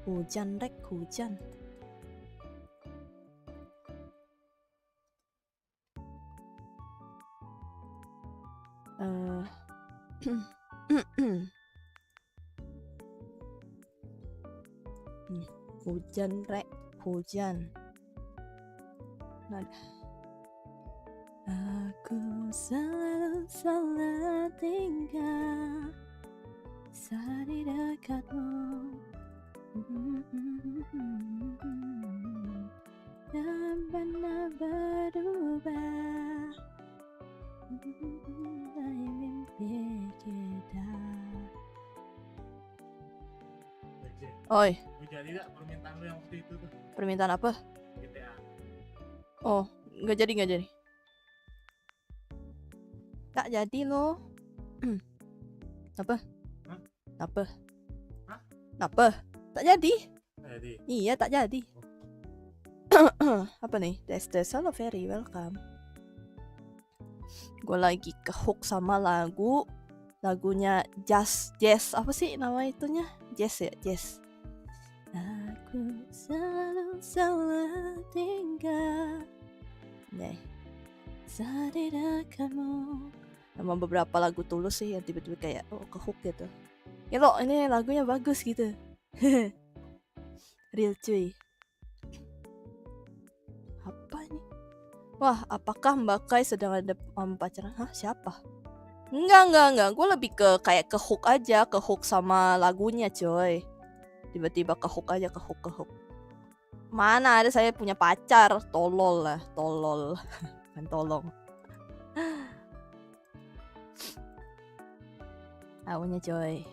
Hujan rek, hujan. Hujan rek, hujan. Nada. Aku selalu salah tinggal saat di dekatmu. Tak pernah berubah dari mimpi kita. Oi, Gue jadi gak permintaan lu yang waktu itu tuh? permintaan apa? GTA. Oh, nggak jadi. Tak jadi loh. Apa? Hah? Apa? Hah? Apa? Tak jadi. Jadi. Iya, tak jadi. Apa nih? Tes halo very welcome. Gue lagi kehook sama lagunya Jazz apa sih nama itunya? Jazz ya, Jazz. Aku selalu salah tinggal nih saat di dekatmu. Sama beberapa lagu Tulus sih yang tiba-tiba kayak kehook gitu. Ya loh, ini lagunya bagus gitu. Real cuy. Apa nih? Wah, apakah Mbak Kai sedang ada pacaran? Hah, siapa? Enggak. Gue lebih ke kayak kehook aja, kehook sama lagunya coy. Tiba-tiba kehook aja, kehook. Mana ada saya punya pacar, tolol. Kan tolong. Awalnya coy.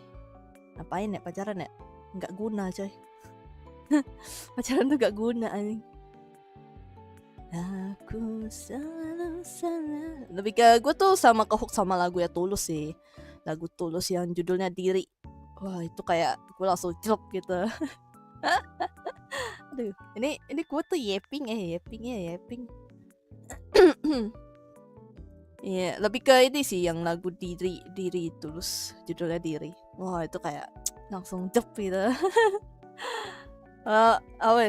Ngapain ya pacaran ya? Nggak guna coy. Pacaran tuh gak guna anjing. Aku selalu salah. Lebih ke gue tuh sama kehook sama lagu ya Tulus sih. Lagu Tulus yang judulnya Diri. Wah, itu kayak gue langsung jelek gitu. Aduh, ini gue tuh yapping. Iya, lebih ke ini sih yang lagu Diri Tulus, judulnya Diri. Wah, itu kayak langsung jep gitu.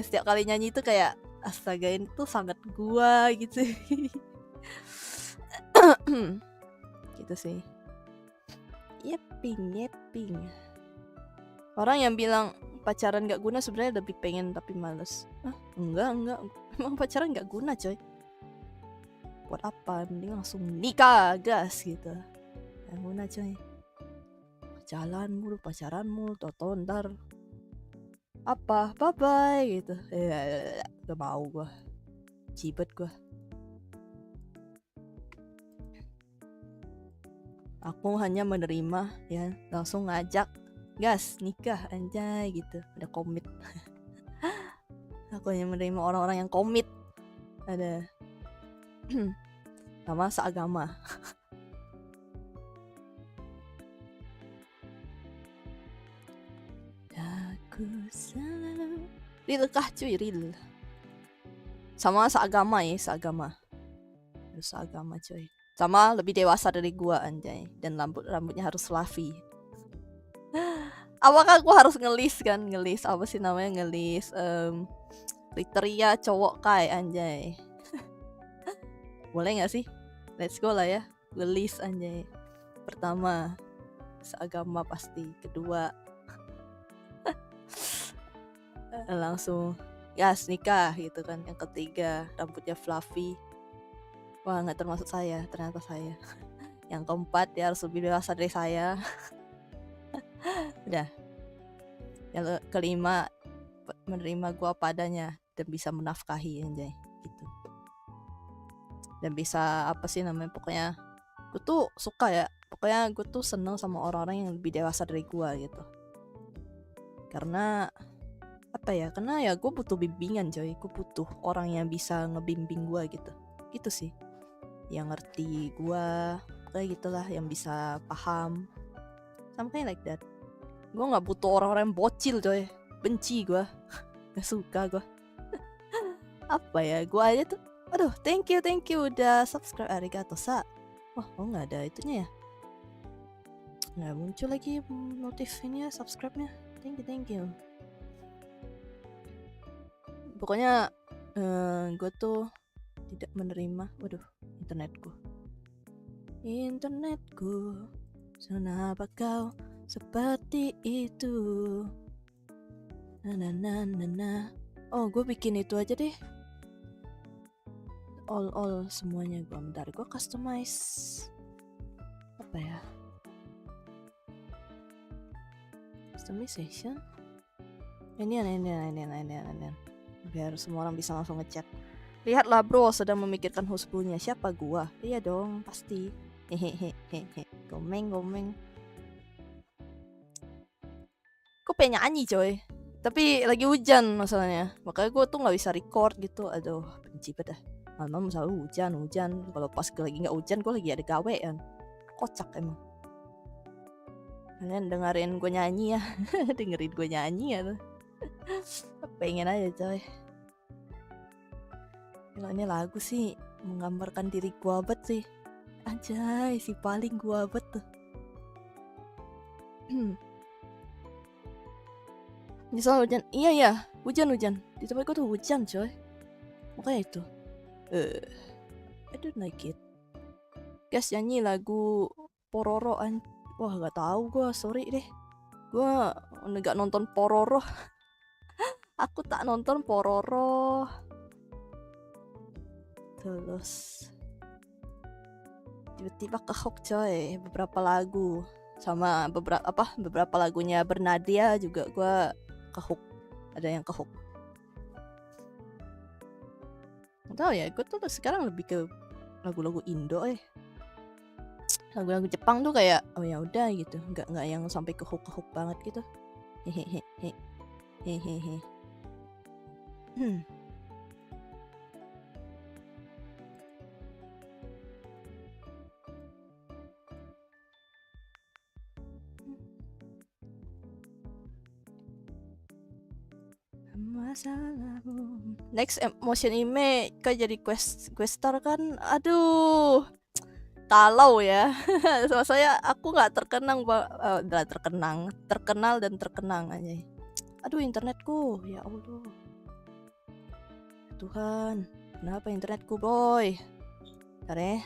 Setiap kali nyanyi itu kayak astaga, ini tuh sangat gua gitu. Gitu sih. Yapping. Orang yang bilang pacaran gak guna sebenarnya lebih pengen tapi males. Enggak. Emang pacaran gak guna coy. Buat apa? Mending langsung nikah, gas gitu. Gak guna coy. Pacaranmu, toto ntar apa, bye-bye gitu. Gak mau gua. Cibet gua. Aku hanya menerima ya, langsung ngajak gas nikah anjay gitu. Ada komit. Aku hanya menerima orang-orang yang komit. Ada sama seagama. Aku selalu real kah cuy, real. Sama seagama ya, seagama. Harus seagama cuy. Sama lebih dewasa dari gua anjay. Dan rambutnya harus fluffy. Apakah gua harus ngelis apa sih namanya, ngelis kriteria cowok kai anjay. Boleh gak sih? Let's go lah ya. Ngelis anjay. Pertama, seagama pasti. Kedua, langsung gas nikah gitu kan. Yang ketiga, rambutnya fluffy. Wah, gak termasuk saya, ternyata saya. Yang keempat, dia harus lebih dewasa dari saya. Udah. Yang kelima, menerima gue apa adanya dan bisa menafkahi anjay gitu. Dan bisa apa sih namanya, pokoknya gue tuh suka ya, pokoknya gue tuh seneng sama orang-orang yang lebih dewasa dari gue gitu. Karena apa ya, karena ya gue butuh bimbingan coy, gue butuh orang yang bisa ngebimbing gue gitu sih, yang ngerti gue, kayak gitulah, yang bisa paham, something like that. Gue nggak butuh orang-orang yang bocil coy, benci gue. Gak suka gue. Apa ya, gue aja tuh, aduh, thank you udah subscribe, arigato sa. Wah, nggak ada itunya ya, nggak muncul lagi notif ini ya, subscribe nya. Thank you. Pokoknya gue tuh tidak menerima. Waduh, internetku, kenapa kau seperti itu? Na. Oh, gue bikin itu aja deh. All semuanya gue. Bentar, gue customize apa ya? Customization. Ini. Biar semua orang bisa langsung ngechat. Lihatlah bro, sedang memikirkan hostblunya. Siapa gua? Iya dong, pasti. Hehehe. Gomeng. Kok pengen nyanyi coy, tapi lagi hujan masalahnya, makanya gue tuh nggak bisa record gitu. Aduh, benci banget dah. Malam selalu hujan. Kalau pas lagi nggak hujan, gue lagi ada gawean. Kocak emang. Kalian dengerin gue nyanyi ya. Dengerin gue nyanyi ya tuh. Pengen aja coy. Kalau ini lagu sih menggambarkan diri gue banget sih. Anjay, si paling gue banget tuh. Misal hujan, iya hujan di tempat gue tuh hujan coy, makanya itu I don't like it. Guys, nyanyi lagu Pororo wah gak tahu gue, sorry deh, gue nggak nonton Pororo. Aku tak nonton Pororo. Terus tiba-tiba kehook coy beberapa lagu, sama beberapa lagunya Bernadia juga gue kehook, ada yang kehook. Nggak tahu ya, gue tuh sekarang lebih ke lagu-lagu Indo lagu-lagu Jepang tuh kayak oh ya udah gitu, nggak yang sampai kehook banget gitu. Hehehe. Masalahmu. Next Motion Ime kan jadi questar kan, aduh kalau ya. Saya aku nggak terkenal dan terkenang aja. Aduh, internetku, ya Allah Tuhan, kenapa internetku boy? Bentar ya,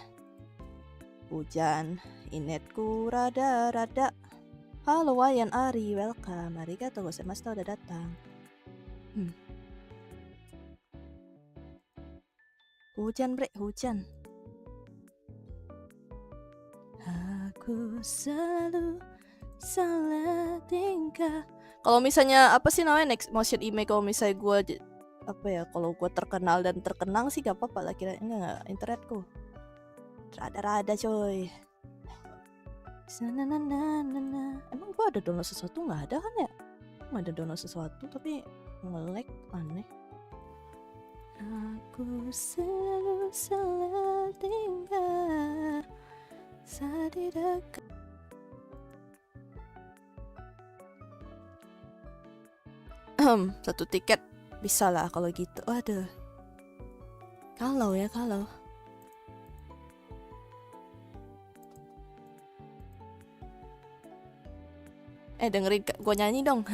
hujan, internetku rada. Halo Wayan Ari, welcome. Arigatou gozaimashita, udah datang. Hujan bre, hujan. Aku selalu salah tingkah. Kalau misalnya apa sih namanya next motion ime, kalau misalnya gue apa ya, kalau gue terkenal dan terkenang sih gak apa-apa lah, kira enggak internetku rada coy. Emang gue ada download sesuatu? Nggak ada kan ya? Nggak ada download sesuatu tapi nge-lag, aneh. Aku selalu salah tingkah saat tidak. Satu tiket bisa lah kalau gitu. Waduh, kalau dengerin gue nyanyi dong.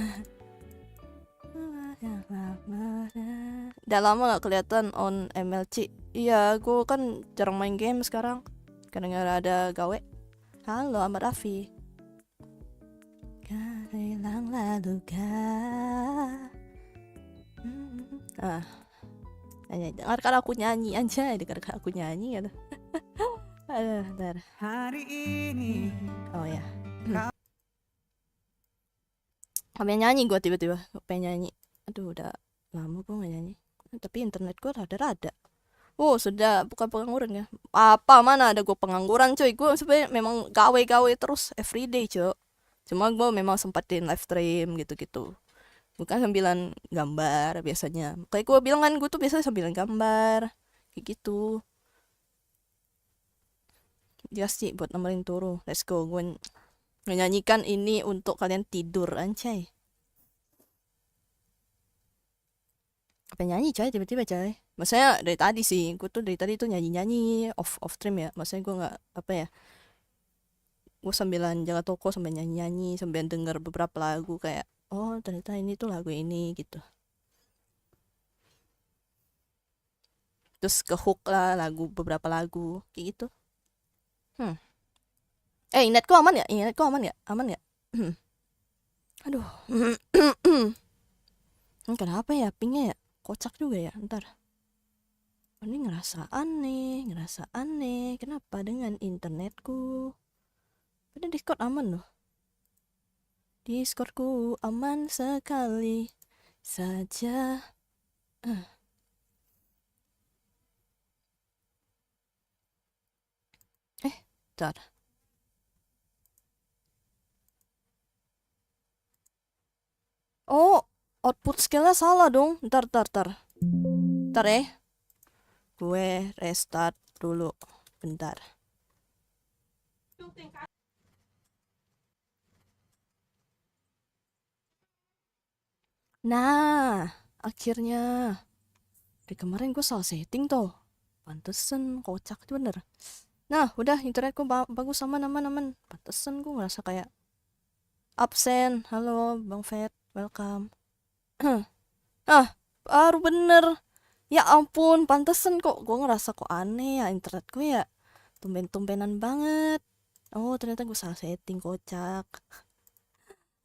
Udah lama gak kelihatan on MLC. Iya, gue kan jarang main game sekarang karena ada gawe. Halo Ahmad Raffi. Hilang lalu dengarkan aku nyanyi aja, dengarkan aku nyanyi gitu. Bentar. Hari ini. Oh ya. Pengen nyanyi gue tiba-tiba, pengen nyanyi. Aduh, udah lama gue gak nyanyi. Tapi internet gue rada-rada. Oh, sudah bukan pengangguran ya. Apa mana ada gue pengangguran coy. Gue sebenarnya memang gawe terus everyday coy. Cuma gue memang sempatin live stream gitu-gitu. Bukan sambilan gambar biasanya. Kayak gue bilang kan, gue tuh biasanya sambilan gambar kayak gitu. Just sih buat nemenin turu. Let's go. Gue menyanyikan ini untuk kalian tidur anjay. Apa nyanyi coy tiba-tiba coy. Maksudnya dari tadi sih, gue tuh dari tadi tuh nyanyi off stream ya. Maksudnya gue nggak apa ya, gue sambilan jaga toko sambil nyanyi sambil denger beberapa lagu kayak oh ternyata ini tuh lagu ini gitu. terus ke hook lah beberapa lagu kayak gitu. Internetku aman ya? Aman ya? Aduh. Kenapa ya pingnya ya? Kocak juga ya. Ntar. Ini ngerasa aneh. Kenapa dengan internetku? Pada Discord aman loh. Discordku aman sekali saja. Ntar. Oh, output scale-nya salah dong. Ntar. Ntar ya. Gue restart dulu. Bentar. Nah, akhirnya. Dari kemarin gue salah setting tuh. Pantesan kocak itu bener. Nah, udah internetku bagus, aman. Pantesan gue ngerasa kayak absen. Halo, Bang Fed, welcome. Baru bener. Ya ampun, pantesan kok gue ngerasa kok aneh ya internetku ya. Tumben-tumbenan banget. Oh, ternyata gue salah setting, kocak.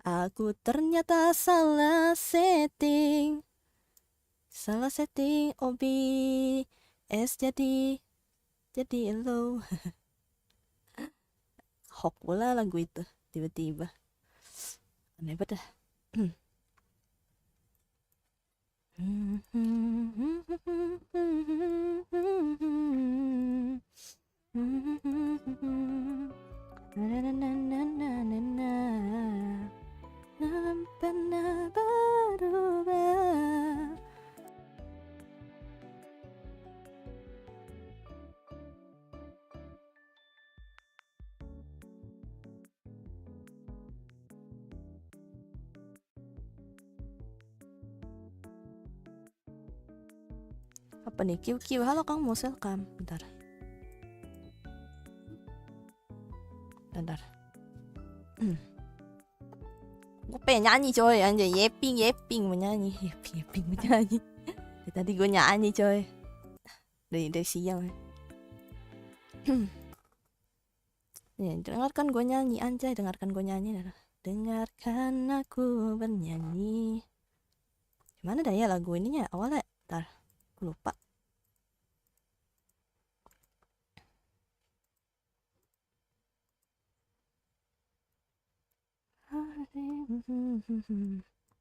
Aku ternyata salah setting. OBS jadi low. Hok pula lagu itu tiba-tiba. Aneh banget dah. Pernah berubah. Apa nih? QQ, halo Kang Mus, welcome. Bentar. Gue pengen nyanyi coy, anjay. Yeping menyanyi. Yeping menyanyi. Tadi gue nyanyi coy. Dari siang. Dengarkan gue nyanyi, anjay. Dengarkan gue nyanyi. Dengarkan aku bernyanyi. Gimana dah ya lagu ininya awalnya? Ntar, gue lupa.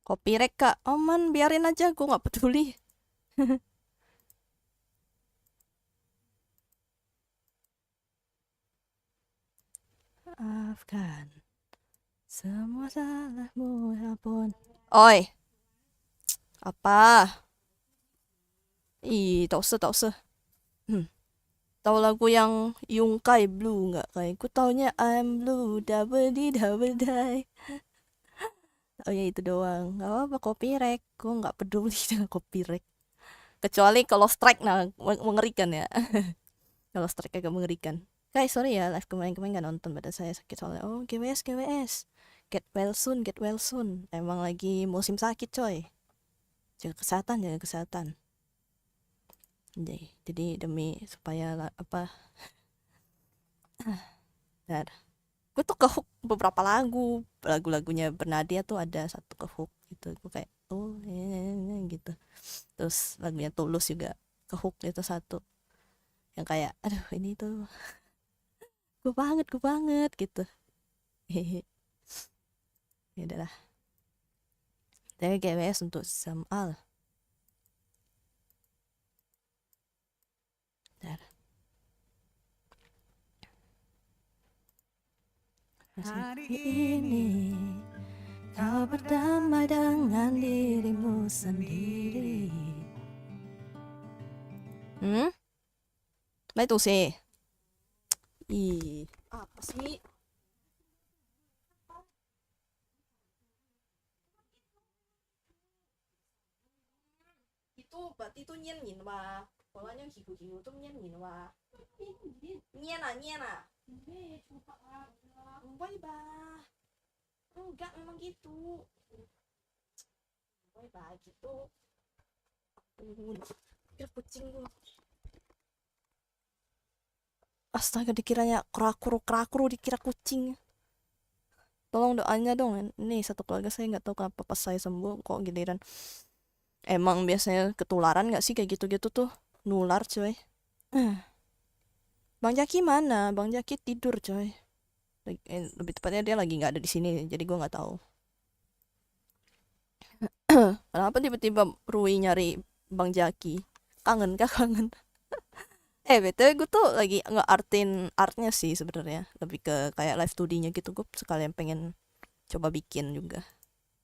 Copyright kak, aman, biarin aja, gue nggak peduli. Maafkan semua salahmu, ampun. Oi, apa? Tak usah. Tahu lagu yang Yungkai Blue nggak? Kayak ku taunya I'm blue, double die. Oh ya itu doang. Gak apa copyright. Gue nggak peduli dengan copyright. Kecuali kalau strike, nah mengerikan ya. Kalau strike agak mengerikan. Guys, sorry ya, live kemarin nggak nonton, badan saya sakit soalnya. Oh, GWS. Get well soon. Emang lagi musim sakit, coy. Jaga kesehatan. Jadi demi supaya apa? Dar. Gue tuh ke hook beberapa lagunya Bernadia tuh ada satu ke hook gitu. Gue kayak gitu. Terus lagunya Tulus juga ke hook itu satu. Yang kayak aduh ini tuh gue banget gitu. Hehe. Ya udahlah. Dari GWS untuk Samal. Dar. Hari ini kau berdamai dengan dirimu sendiri. Nah itu sih. Apa sih? Itu berarti itu nyen wa. Polanya hiku tuh nyen wa. Nyena. Bye bye. Enggak, memang gitu. Bye bye gitu. Kucing gue. Astaga, dikiranya krakuru dikira kucing. Tolong doanya dong. Ini satu keluarga saya nggak tahu kenapa pas saya sembuh kok giliran. Emang biasanya ketularan nggak sih kayak gitu-gitu tuh? Nular coy. Bang Jaki mana? Bang Jaki tidur coy. Lebih tepatnya dia lagi nggak ada di sini, jadi gue nggak tahu. Kenapa tiba-tiba Rui nyari Bang Jaki? Kangen kah kangen? BTW gue tuh lagi nge-artin artnya sih sebenarnya. Lebih ke kayak live 2D-nya gitu. Gue sekalian pengen coba bikin juga.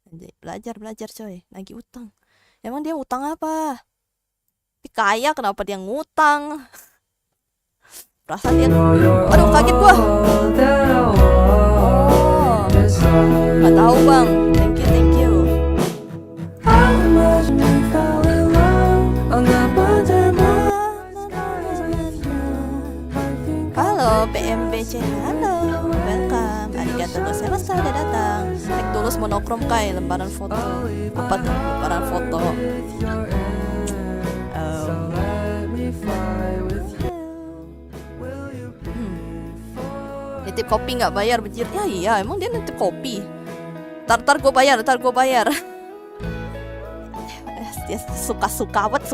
Anjay, belajar coy. Lagi utang. Emang dia utang apa? Dia kaya kenapa dia ngutang? Perasaan dia... Aduh, kaget gua. Oh, nggak tahu bang. Thank you. Halo PMBC, halo, welcome. Arigato gozaimasu udah datang. Nek tulus monokrom kai, lembaran foto. Apa tuh lembaran foto? Nitip kopi nggak bayar bejir. Ya iya, emang dia nitip kopi. Tar gue bayar. Dia suka-suka banget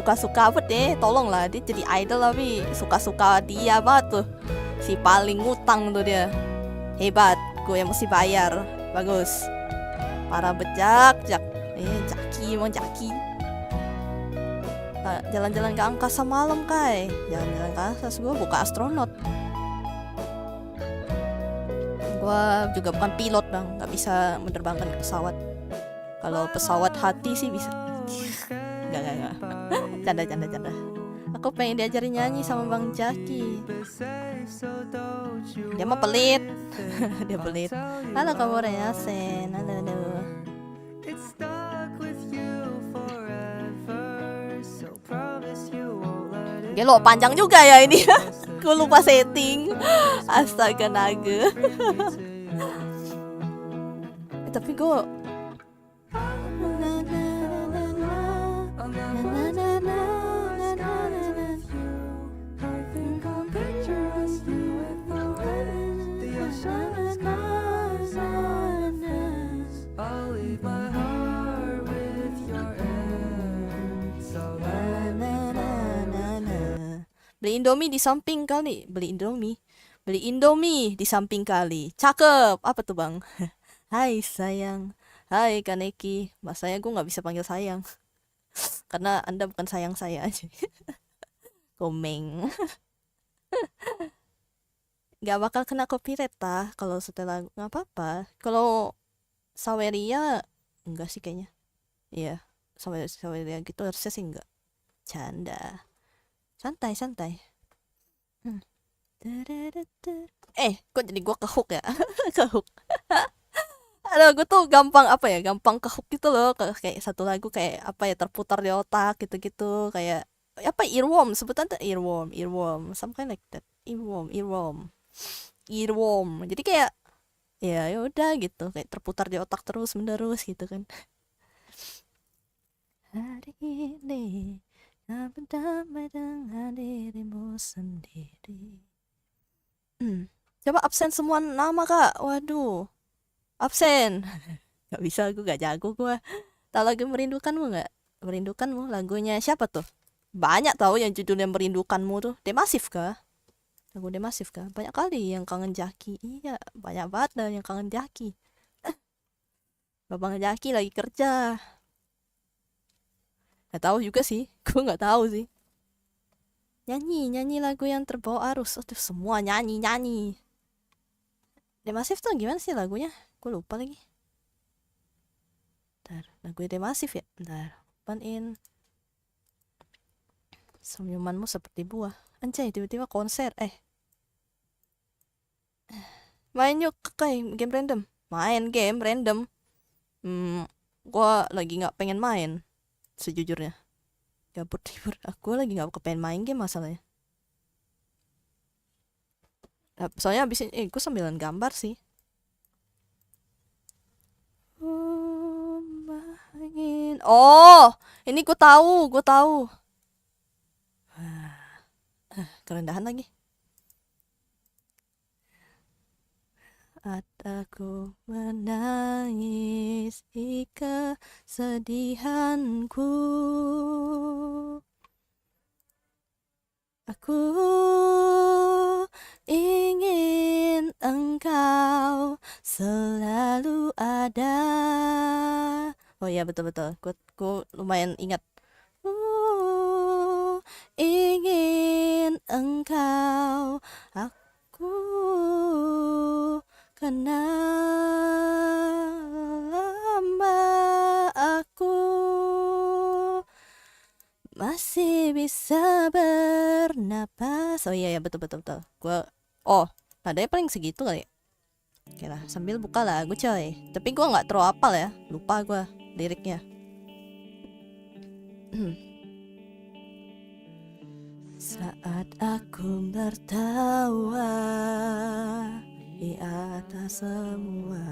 deh. Tolonglah, dia jadi idol tapi suka-suka dia banget tuh. Si paling ngutang tuh dia. Hebat, gue yang mesti bayar. Bagus. Para bejak. Jaki. Jalan-jalan ke angkasa malam kai. Jalan-jalan ke angkasa, gue bukan astronot. Gue juga bukan pilot bang, nggak bisa menerbangkan pesawat. Kalau pesawat hati sih bisa. Enggak. Canda. Aku pengen diajarin nyanyi sama Bang Jaki. Dia mah pelit. Dia pelit. Halo kamu Reasen. Halo. Gelo panjang juga ya ini. Gue lupa setting. Astaga naga. Tapi gue beli Indomie di samping kali. Beli Indomie di samping kali. Cakep. Apa tuh bang? Hai sayang. Hai Kaneki. Masanya gue gak bisa panggil sayang. Karena anda bukan sayang saya aja. Komeng. Gak bakal kena copyright tah. Kalau setelah gak apa-apa. Kalau Saweria enggak sih kayaknya. Iya. Saweria gitu harusnya sih enggak. Canda. Santai. Kok jadi gue ke hook ya? Ke hook. Aduh, gue tuh gampang ke hook gitu loh. Kayak satu lagu kayak apa ya, terputar di otak gitu-gitu. Kayak apa, earworm, sebutan tuh earworm, something like that. Earworm. Jadi kayak ya udah gitu, kayak terputar di otak terus menerus gitu kan. Hari ini berdamai dengan dirimu sendiri. Coba absen semua nama kak. Waduh, absen. Gak bisa, gue gak jago gue. Tahu lagu Merindukanmu gak? Merindukanmu lagunya siapa tuh? Banyak tahu yang judulnya Merindukanmu tuh. Demasif kah? Lagu Demasif kah? Banyak kali yang kangen Jaki. Iya, banyak banget dah yang kangen Jaki. Babang Jaki lagi kerja. Gak tahu juga sih. Gue gak tahu sih. Nyanyi lagu yang terbawa arus. Aduh, semua nyanyi. Demasif tuh gimana sih lagunya? Gue lupa lagi. Bentar, lagu Demasif ya? Bentar, open-in. Senyumanmu seperti buah. Anjay, tiba-tiba konser. Main yuk kayak game random. Main game random. Gue lagi gak pengen main. Sejujurnya gabut libur. Aku lagi gak kepengen main game masalahnya. Soalnya abis ini gue sambilan gambar sih. Oh, ini gue tahu. Kerendahan lagi. aku menangis kesedihanku. Aku ingin engkau selalu ada. Oh ya, betul-betul. Ku lumayan ingat. Ingin engkau, aku kenal lama aku masih bisa bernapas. Oh iya ya, betul. Nadanya paling segitu kali ya. Oke lah, sambil buka lagu coy. Tapi gua nggak terlalu hafal ya, lupa gua liriknya. Saat aku tertawa di atas semua.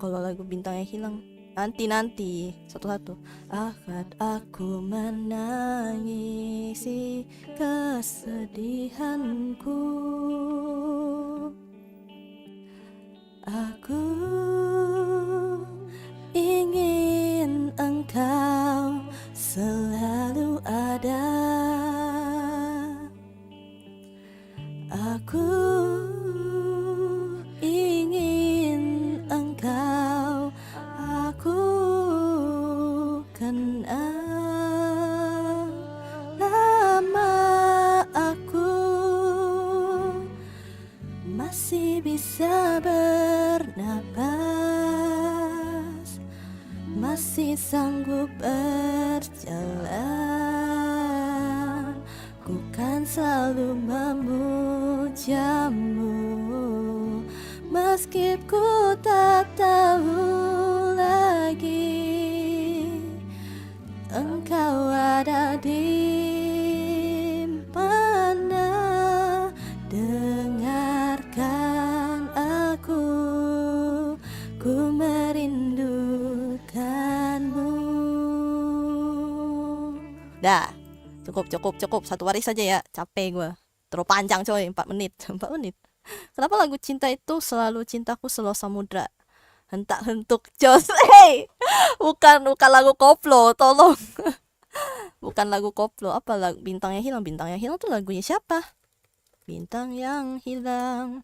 Kalau lagu Bintangnya Hilang nanti satu-satu. Akan aku menangisi kesedihanku. Aku ingin engkau selalu ada. Aku ingin engkau, aku kenal lama aku masih bisa bernapas, masih sanggup berjalan. Ku kan selalu memujamu, meski ku tak tahu lagi engkau ada di mana. Dengarkan aku, ku merindukanmu. Dah, cukup. Satu baris saja ya, capek gue. Terlalu panjang coy, 4 menit. 4 menit. Kenapa lagu cinta itu selalu cintaku seluas samudra? Hentak-hentuk jos. Hey, bukan lagu koplo, tolong. Bukan lagu koplo. Apa lagu Bintangnya Hilang? Bintangnya Hilang tuh lagunya siapa? Bintang yang hilang.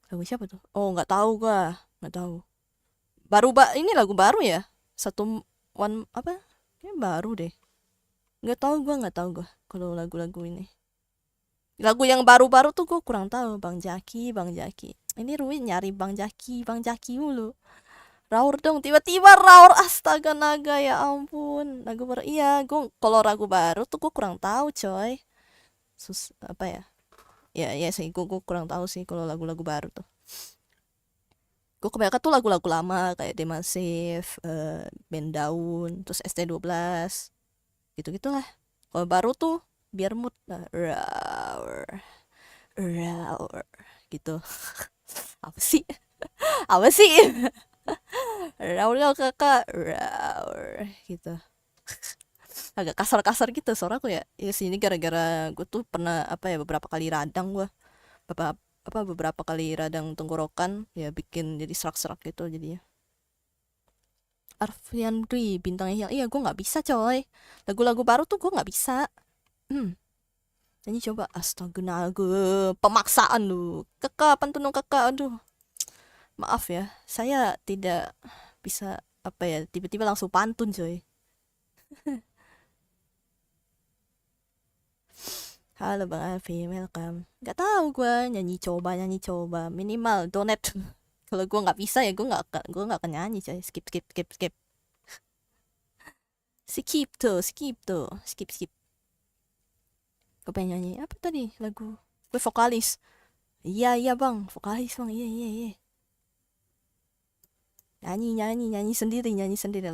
Lagu siapa tuh? Oh, nggak tahu gua. Nggak tahu. Ini lagu baru ya? Satu one apa? Ini baru deh. Nggak tahu gua kalau lagu-lagu ini. Lagu yang baru-baru tuh gue kurang tahu. Bang Jaki. Ini Ruin nyari Bang Jaki mulu. Raur dong, tiba-tiba Raur, astaga naga, ya ampun. Lagu baru, iya, gue kalau lagu baru tuh gue kurang tahu coy. Apa ya? Ya sih, gue kurang tahu sih kalau lagu-lagu baru tuh. Gue kebanyakan tuh lagu-lagu lama kayak Demasif, Band Daun, terus ST12, gitu-gitulah. Kalau baru tuh biar mood lah, Raur gitu. Apa sih? Raur kakak, Raur gitu. Agak kasar gitu suara aku ya. Ya sih, ini gara-gara gue tuh pernah beberapa kali radang gue. Beberapa kali radang tenggorokan ya, bikin jadi serak-serak gitu jadinya. Arfian Dwi, Bintangnya Hilang. Iya, gue nggak bisa coy. Lagu-lagu baru tuh gue nggak bisa. Nyanyi coba. Astaga naga, pemaksaan lu. Kakak, pantun kakak. Aduh, maaf ya, saya tidak bisa tiba-tiba langsung pantun coy. Halo Bang Alfi, welcome. Gak tahu gue nyanyi coba minimal donate. Kalau gue nggak bisa ya gue nggak akan nyanyi coy. Skip. Skip. Gue pengen nyanyi apa tadi lagu? Gue vokalis. Iya bang, vokalis bang. Iya. Nyanyi sendiri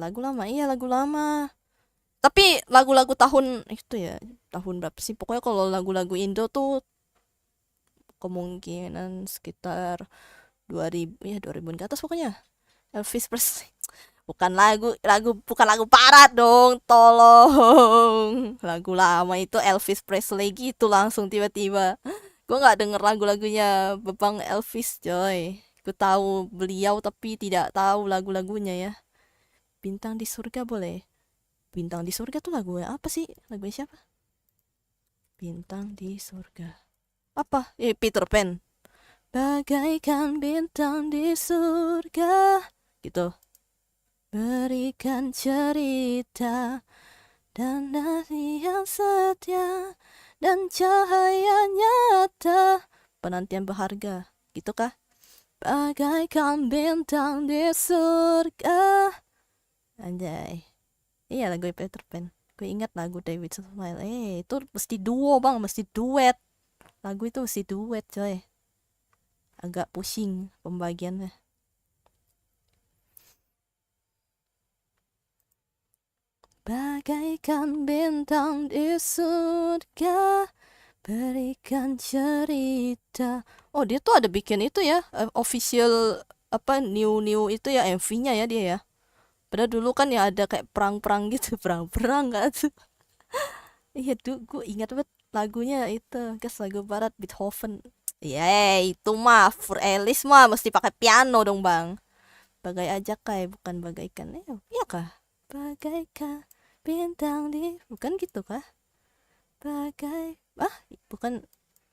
lagu lama. Iya, lagu lama. Tapi lagu-lagu tahun itu ya, tahun berapa sih? Pokoknya kalau lagu-lagu Indo tuh kemungkinan sekitar 2000 ke atas pokoknya. Elvis Presley. Bukan lagu barat dong, tolong. Lagu lama itu Elvis Presley gitu langsung tiba-tiba. Gue nggak denger lagu-lagunya Bang Elvis, coy. Gue tahu beliau tapi tidak tahu lagu-lagunya ya. Bintang di surga boleh. Bintang di surga tuh lagunya apa sih? Lagunya siapa? Bintang di surga. Apa? Peter Pan. Bagaikan bintang di surga. Gitu. Berikan cerita dan hati yang setia dan cahaya nyata, penantian berharga, gitu kah? Bagaikan bintang di surga. Anjay. Iya lagu Peter Pan. Gue ingat lagu David Smile. Itu mesti duo bang, mesti duet. Lagu itu mesti duet coy. Agak pusing pembagiannya. Bagaikan bintang di surga, berikan cerita. Oh dia tuh ada bikin itu ya, official apa new itu ya MV-nya ya dia ya. Padahal dulu kan ya ada kayak perang-perang gitu, perang-perang gak tuh? Iya tuh, gue ingat banget lagunya itu, guys lagu barat Beethoven. Ya itu mah for Alice mah mesti pakai piano dong bang. Bagai aja kayak bukan bagaikan, iya kah? Bagaikan bintang di, bukan gitu kah? Bagai, bukan,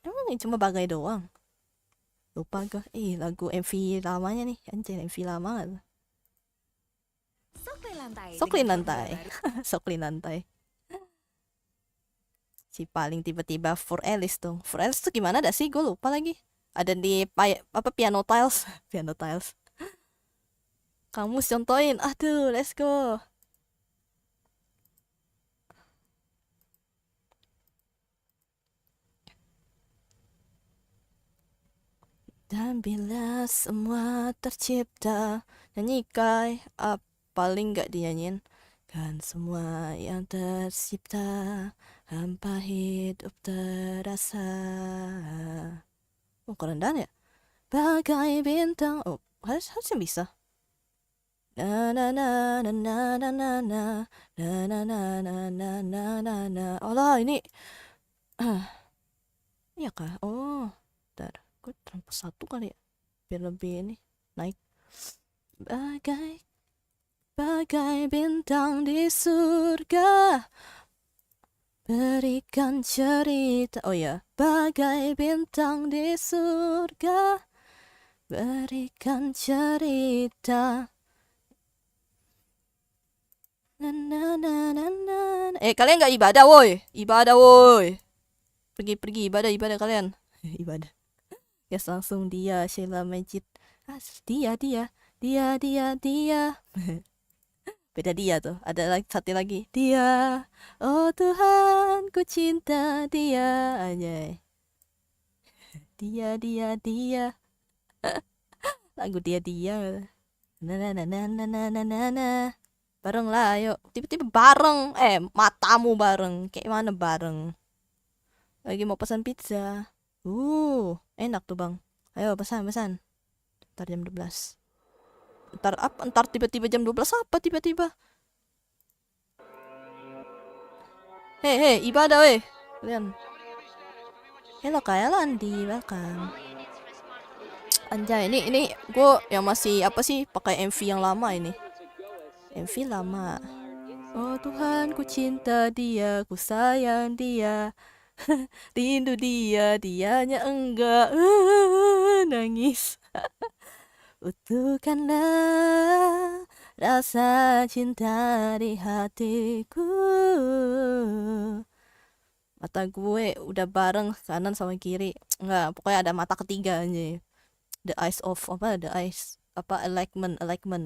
emang ini cuma bagai doang. Lupa gue, lagu MV lamanya nih, anjir MV lama gak tuh? Soklin lantai. Soklin lantai. Si paling tiba-tiba for Alice tuh. For Alice tuh gimana dah sih? Gue lupa lagi. Ada di apa piano tiles, piano tiles. Kamu contohin, aduh, let's go. Dan bila semua tercipta, nyanyi kai, paling gak dinyanyiin. Kan semua yang tercipta, hampa hidup terasa. Oh kerendahan ya? Bagai bintang. Oh harusnya bisa. Na na na na na na na na na na na na na na na na. Oh lah ini. Iya kah? Oh, bentar. Gue terlalu satu kali ya. Biar lebih ini naik. Bagai bintang di surga, berikan cerita. Oh ya, bagai bintang di surga, berikan cerita. Na na na na na. Kalian nggak ibadah woi, ibadah woi. Pergi ibadah kalian. Ibadah. Yes langsung dia Sheila Majid. Dia. Beda dia tuh. Ada lagi satu lagi. Dia. Oh Tuhan, ku cinta dia. Anjay. Dia. Lagu dia. Na. Bareng lah, ayo. Tiba-tiba bareng. Matamu bareng. Kayak mana bareng? Lagi mau pesan pizza. Enak tuh bang. Ayo pesan. Ntar jam 12. Ntar tiba-tiba jam 12 apa tiba-tiba? Hei, ibadah weh. Kalian. Hello kayak Landi, welcome. Anjay, ini gue yang masih apa sih pakai MV yang lama ini. MV lama. Oh Tuhan, ku cinta dia, ku sayang dia. Rindu dianya enggak. Nangis. Utuhkanlah rasa cinta di hatiku. Mata gue udah bareng kanan sama kiri. Enggak, pokoknya ada mata ketiga anjay. The eyes of apa? The eyes apa? Enlightenment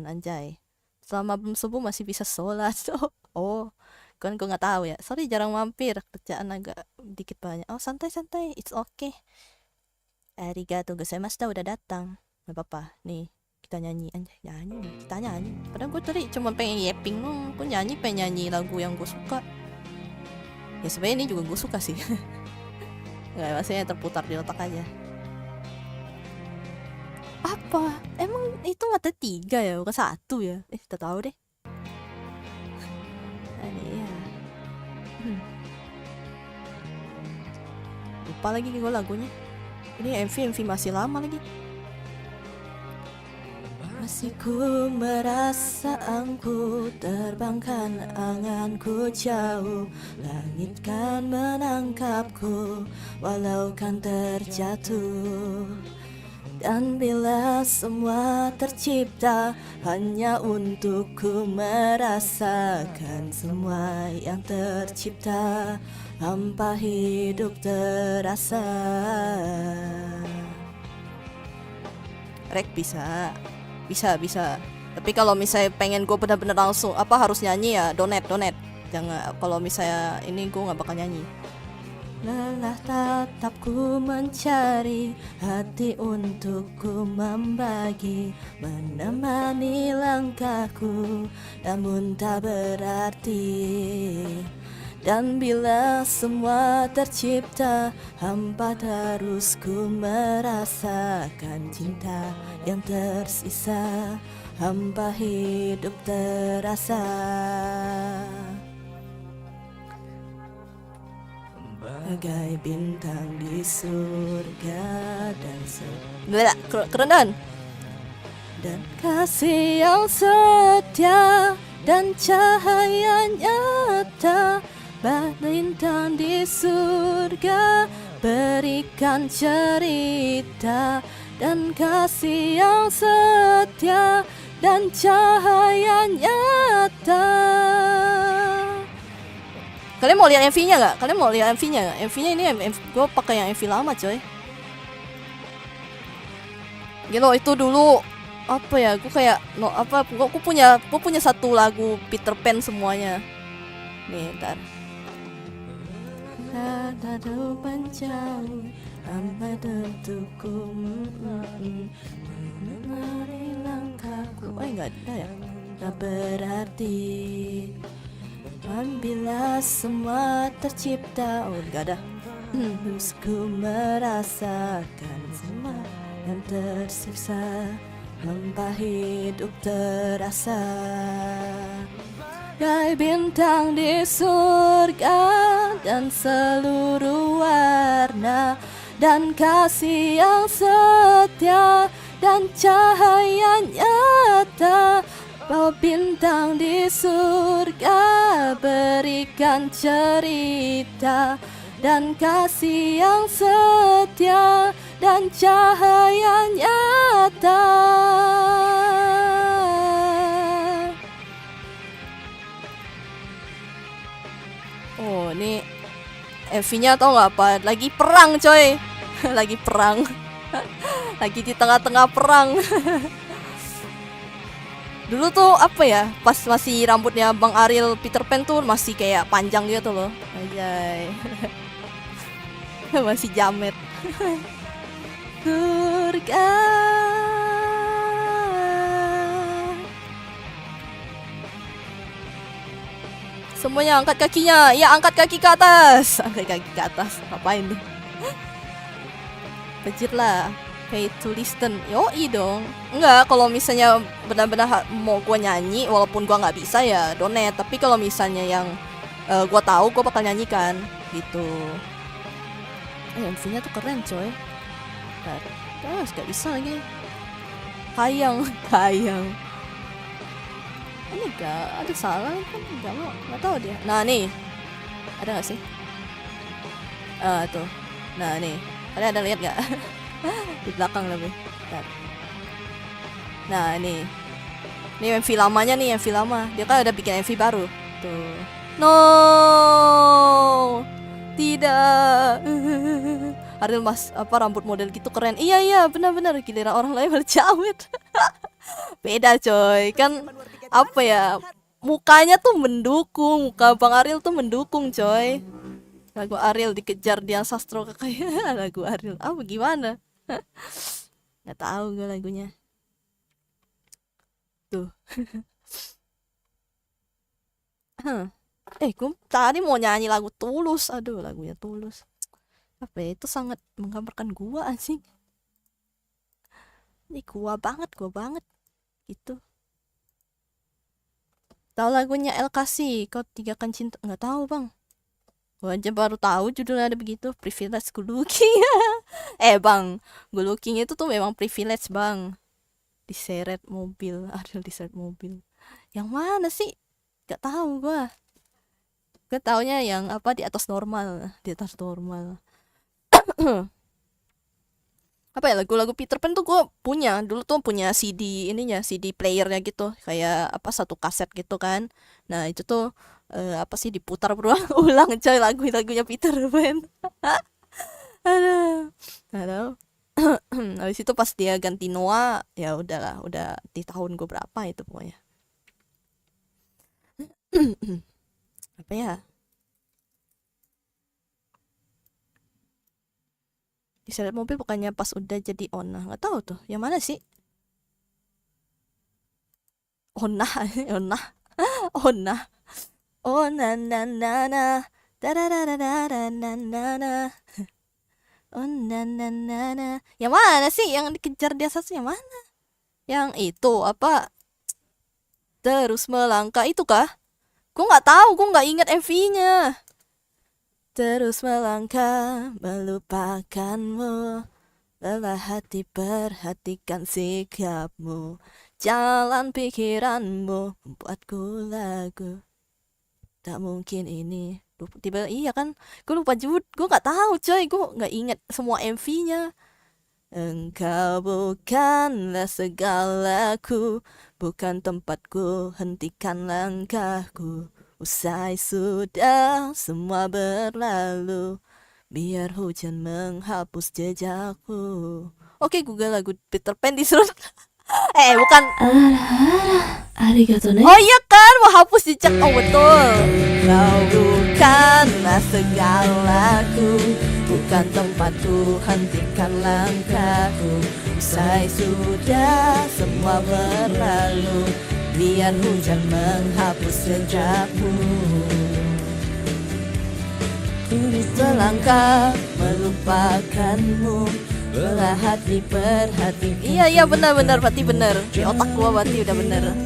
anjay. Selama belum subuh masih bisa sholat. Oh, kan gue nggak tahu ya. Sorry jarang mampir. Kerjaan agak dikit banyak. Oh santai. It's okay. Arigato gozaimashita udah datang. Gak apa-apa. Nih kita nyanyi aja. Kita nyanyi. Padahal gue tadi cuma pengen yapping dong. Gue pengen nyanyi lagu yang gue suka. Ya sebenarnya ini juga gue suka sih. Nggak, maksudnya terputar di otak aja. Apa? Emang itu mata 3 ya, bukan 1 ya? Kita tahu deh. Iya. Lupa lagi gue lagunya. Ini MV masih lama lagi. Masih ku merasa angku, terbangkan anganku jauh, langit kan menangkapku, walau kan terjatuh. Dan bila semua tercipta hanya untukku merasakan semua yang tercipta, hampa hidup terasa. Rek bisa. Tapi kalau misalnya pengen gue bener-bener langsung harus nyanyi ya donate. Jangan, kalau misalnya ini gue nggak bakal nyanyi. Lelah tatap ku mencari hati untuk ku membagi, menemani langkahku namun tak berarti. Dan bila semua tercipta, hampa terus ku merasakan cinta yang tersisa, hampa hidup terasa. Bagai bintang di surga dan keren dan kasih yang setia dan cahaya nyata, bintang di surga berikan cerita, dan kasih yang setia dan cahaya nyata. Kalian mau lihat MV-nya nggak? MV-nya ini gue pakai yang MV lama coy. Gitu itu dulu gue kayak gue punya satu lagu Peter Pan semuanya. Nih ntar. Ada panjang hampa tentuku menari langkahku. Nggak ada ya? Tak berarti. Bila semua tercipta, nggak ada. Terus ku merasakan semua yang tersiksa, hampa hidup terasa. Bagai bintang di surga dan seluruh warna, dan kasih yang setia dan cahaya nyata. Bawa bintang di surga berikan cerita, dan kasih yang setia dan cahaya nyata. Oh, ini MV-nya tau gak apa? Lagi perang coy. Lagi perang. Lagi di tengah-tengah perang. Dulu tuh pas masih rambutnya Bang Ariel Peter Pan tuh masih kayak panjang gitu loh. Anjay. Masih jamet. Surga. Semuanya angkat kakinya. Ya, angkat kaki ke atas. Angkat kaki ke atas. Ngapain tuh? Pejit lah. Pay to listen. Yoi dong. Enggak, kalau misalnya benar-benar mau gue nyanyi walaupun gue nggak bisa ya donate. Tapi kalau misalnya yang gue tahu, gue bakal nyanyikan gitu. MV-nya tuh keren coy. Terus gak bisa lagi. Hayang. Ini gak ada salah kan? Gak tahu dia. Nah nih, ada gak sih? Tuh. Nah nih, kalian ada lihat gak? Di belakang lebih. Bentar. Nah ini MV lamanya nih, MV lama. Dia kan udah bikin MV baru. Tuh. No, tidak. Ariel mas rambut model gitu keren. Iya benar-benar, giliran orang lain malah jawet. Beda coy, kan mukanya tuh mendukung, muka Bang Ariel tuh mendukung coy. Lagu Ariel dikejar Dian Sastro kekayaan. Lagu Ariel gimana? Nggak tahu gue lagunya. Tuh. Gue tadi mau nyanyi lagu Tulus. Aduh, lagunya Tulus. Itu sangat menggambarkan gua anjing. Ini gua banget gitu. Tahu lagunya El Kasih, Kau Tinggalkan Cinta? Nggak tahu bang. Gue aja baru tahu judulnya ada begitu, privilege good looking. Bang, good looking itu tuh memang privilege bang. Diseret mobil, ada diseret mobil. Yang mana sih? Gak tahu gue. Gue taunya yang apa di atas normal, di atas normal. Apa ya, lagu-lagu Peter Pan tuh gue punya dulu tuh, punya CD ininya, CD playernya gitu, kayak apa, satu kaset gitu kan. Nah itu tuh apa sih, diputar berulang-ulang coy lagu-lagunya Peter Pan. Aduh, aduh. Habis itu pas dia ganti Noah, ya udahlah, udah di tahun gue berapa itu pokoknya. Apa ya, diseret mobil bukannya pas udah jadi Ona, nggak tahu tuh yang mana sih. Ona. Ona. Ona. Oh na na na na, da da da da da da na na na. Oh na na na na. Yang mana sih yang dikejar dia satu, yang mana? Yang itu apa? Terus melangkah itu kah? Gue nggak tahu, gue nggak ingat MV-nya. Terus melangkah melupakanmu, lelah hati perhatikan sikapmu, jalan pikiranmu membuatku lagu. Tak mungkin ini. Tiba iya kan, gue lupa gue nggak tahu coy, gue nggak ingat semua MV-nya. Engkau bukanlah segalaku, bukan tempatku, hentikan langkahku. Usai sudah semua berlalu, biar hujan menghapus jejakku. Oke Google lagu Peter Pan disuruh. Bukan. Arigato ne. Oh iya kan, mau hapus jejak. Oh betul. Kau bukanlah segalaku, bukan tempatku, hentikan langkahku. Usai sudah semua berlalu, biar hujan menghapus jejakmu. Selangkah melupakanmu, lelah hati perhatikan. Iya benar berarti benar. Di otak gua berarti udah benar.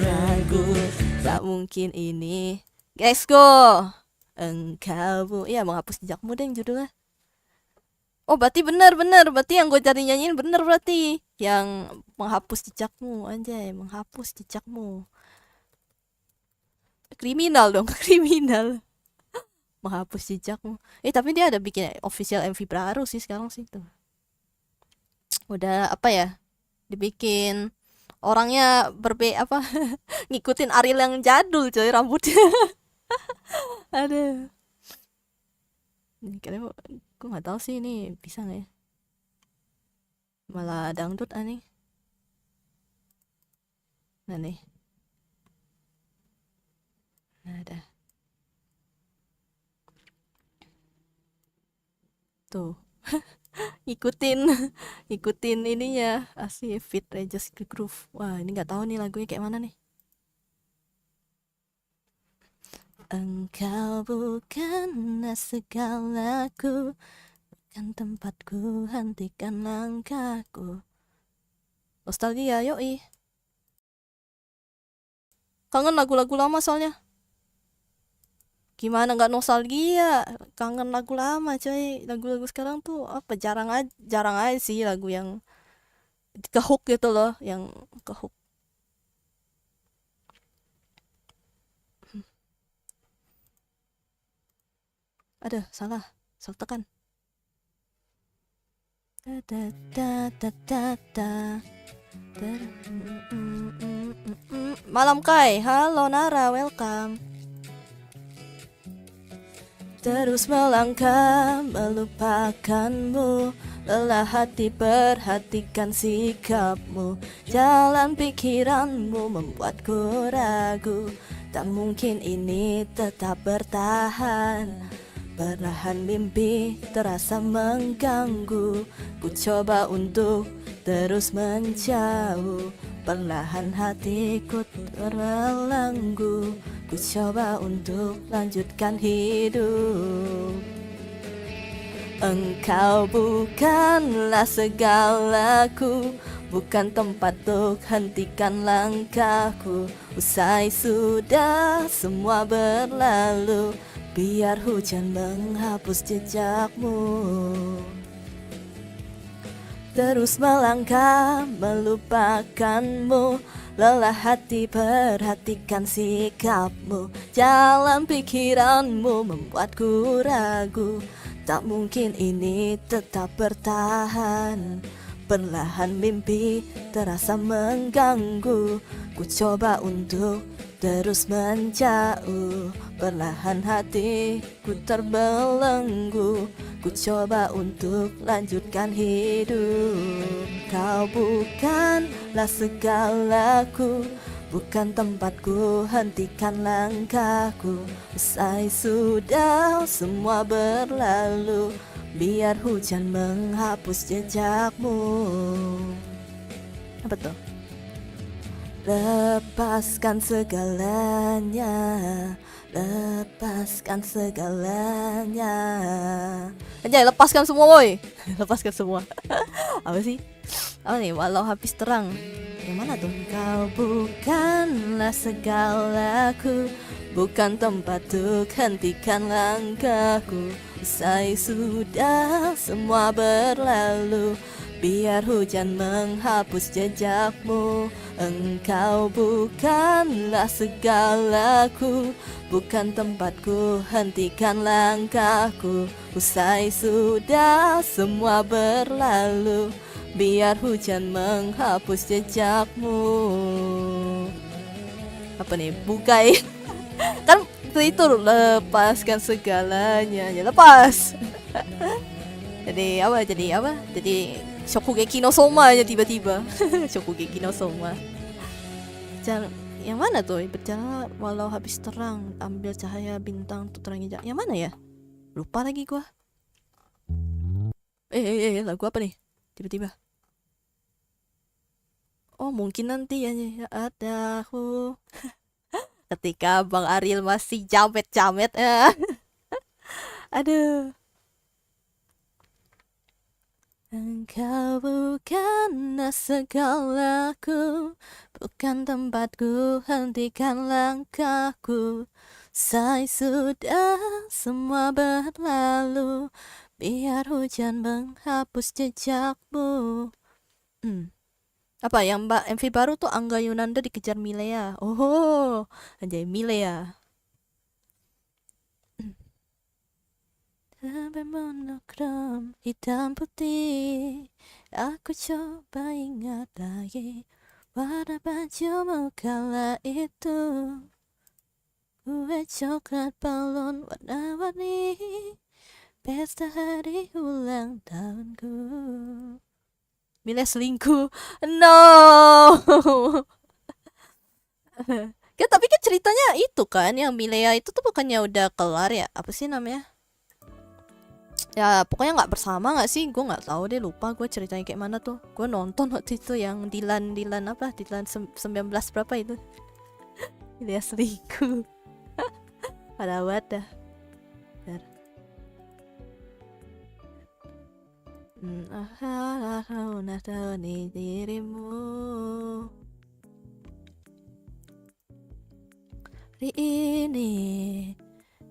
Ragu, tak mungkin ini. Guys go. Engkau iya, menghapus jejakmu deh judulnya. Oh berarti benar, berarti yang gue cari nyanyiin bener, berarti yang menghapus jejakmu, anjay, menghapus jejakmu. Kriminal dong, kriminal. Menghapus jejakmu. Tapi dia ada bikin official MV baru sih sekarang sih tuh. Udah apa ya? Dibikin orangnya apa? Ngikutin Ariel yang jadul coy rambutnya. Aduh. Ini kayaknya gue nggak tahu sih ini bisa nggak ya? Malah dangdut aneh. Nah nih. Nah dah. Tuh. ikutin ininya, asli fit Regis the Groove. Wah ini nggak tahu nih lagunya kayak mana nih. Engkau bukanlah segalaku, bukan tempatku, hentikan langkahku. Nostalgia yoi. Kangen lagu-lagu lama soalnya. Gimana nggak nostalgia? Kangen lagu lama coy. Lagu-lagu sekarang tuh apa, jarang aja sih lagu yang kehook gitu loh, yang kehook. Aduh, salah tekan. Malam Kai, halo Nara, welcome. Terus melangkah melupakanmu, lelah hati perhatikan sikapmu, jalan pikiranmu membuatku ragu. Tak mungkin ini tetap bertahan. Perlahan mimpi terasa mengganggu, ku coba untuk terus menjauh. Perlahan hatiku terbelenggu, ku coba untuk lanjutkan hidup. Engkau bukanlah segalaku, bukan tempat untuk hentikan langkahku. Usai sudah semua berlalu, biar hujan menghapus jejakmu. Terus melangkah melupakanmu, lelah hati perhatikan sikapmu. Jalan pikiranmu membuatku ragu, tak mungkin ini tetap bertahan. Perlahan mimpi terasa mengganggu, ku coba untuk terus menjauh. Perlahan hatiku terbelenggu, ku coba untuk lanjutkan hidup. Kau bukanlah segalaku, bukan tempatku hentikan langkahku. Usai sudah semua berlalu, biar hujan menghapus jejakmu. Apa tuh? Lepaskan segalanya, lepaskan segalanya. Anjay, lepaskan semua woi. Lepaskan semua. Apa sih? Apa nih? Walau habis terang. Yang mana tuh? Kau bukanlah segalaku, bukan tempat untuk hentikan langkahku. Usai sudah semua berlalu, biar hujan menghapus jejakmu. Engkau bukanlah segalaku, bukan tempatku hentikan langkahku. Usai sudah semua berlalu, biar hujan menghapus jejakmu. Apa nih? Bukai. Kan itu lepaskan segalanya. Ya lepas. Jadi apa? Jadi Shokugeki no Soma aja tiba-tiba. Shokugeki no Soma. Jangan, yang mana tuh? Berjalan walau habis terang, ambil cahaya bintang untuk terangi jalan. Yang mana ya? Lupa lagi gua. Lagu apa nih? Tiba-tiba. Oh, mungkin nanti ya ada aku. Ketika Bang Ariel masih jamet-jamet. Aduh. Engkau bukanlah segalaku, bukan tempatku hentikan langkahku. Usai sudah semua berlalu, biar hujan menghapus jejakmu. Apa yang Mbak MV baru tuh Angga Yunanda dikejar Milea. Oh, anjay Milea. Monokrom hitam putih, aku coba ingat lagi warna bajumu kala itu. Kue coklat balon warna-warni, pesta hari ulang tahunku. Milea selingkuh. No. Ya tapi kan ceritanya itu kan, yang Milea itu tuh bukannya udah kelar ya? Apa sih namanya? Ya pokoknya nggak bersama nggak sih, gue nggak tahu deh, lupa gue ceritanya kayak mana tuh. Gue nonton waktu itu yang Dilan apa, Dilan 19 berapa itu. Dia selingkuh. Pada wadah. Tahu nih dirimu. Hari ini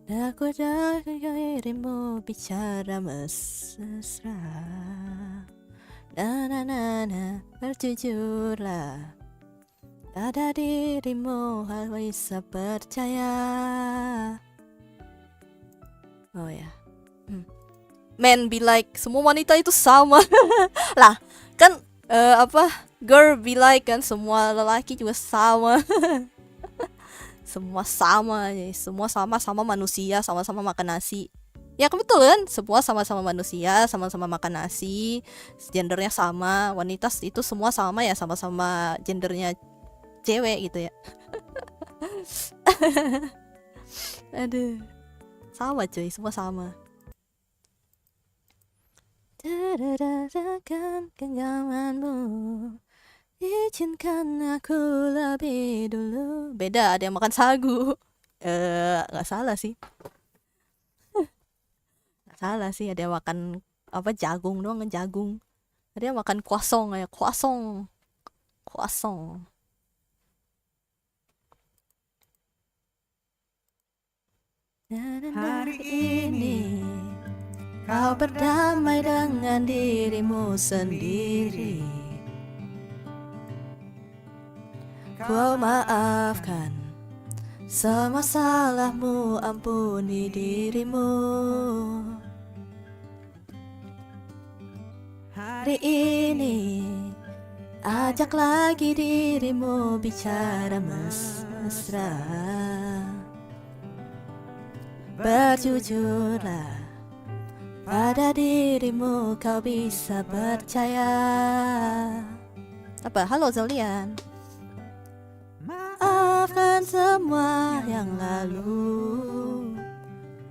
aku dirimu bicara mesra. Na berjujurlah, pada dirimu harus bisa percaya. Oh ya, men be like, semua wanita itu sama. Lah kan girl be like kan, semua lelaki juga sama. Semua sama aja, semua sama-sama manusia, sama-sama makan nasi. Ya kebetulan semua sama-sama manusia, sama-sama makan nasi, gendernya sama, wanita itu semua sama ya, sama-sama gendernya cewek gitu ya. Aduh, sama cuy, semua sama. Teradakan genggamanmu, izinkan aku lebih dulu. Beda, ada yang makan sagu. Nggak salah sih. Nggak salah sih, ada yang makan apa jagung doang kan, jagung. Ada yang makan kuasong ya, kuasong. croissant. Hari ini kau berdamai dengan dirimu sendiri. Kau maafkan semua salahmu, ampuni dirimu. Hari ini ajak lagi dirimu bicara mesra. Berjujurlah pada dirimu, kau bisa percaya. Apa? Halo Zolian. Maafkan semua yang lalu,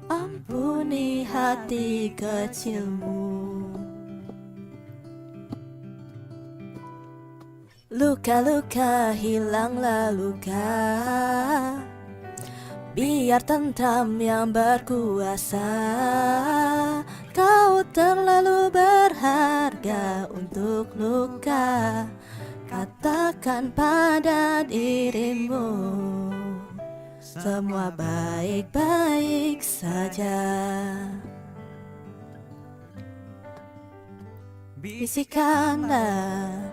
ampuni hati kecilmu. Luka-luka hilanglah luka, biar tentram yang berkuasa. Kau terlalu berharga untuk luka. Katakan pada dirimu, semua baik-baik saja. Bisikanlah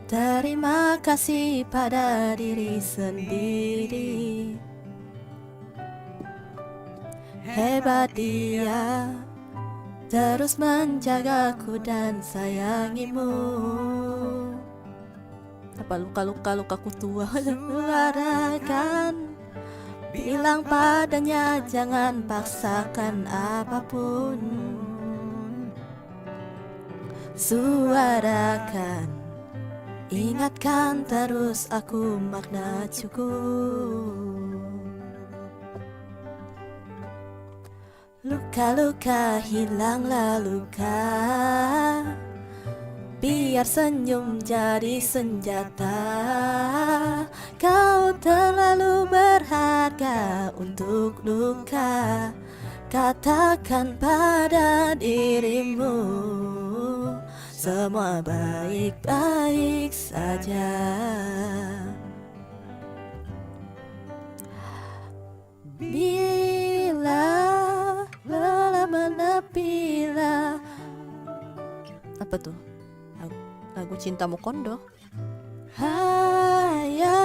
terima kasih pada diri sendiri. Hebat dia, terus menjagaku dan sayangimu. Apa luka-lukaku tua luarakan. Bilang padanya jangan paksakan apapun. Suarakan, ingatkan terus aku makna cukup. Luka-luka hilanglah luka, biar senyum jadi senjata. Kau terlalu berharga untuk luka. Katakan pada dirimu, semua baik-baik saja. Bila lelah menepilah. Apa tuh? Lagu Cintamu Kondo. Hayati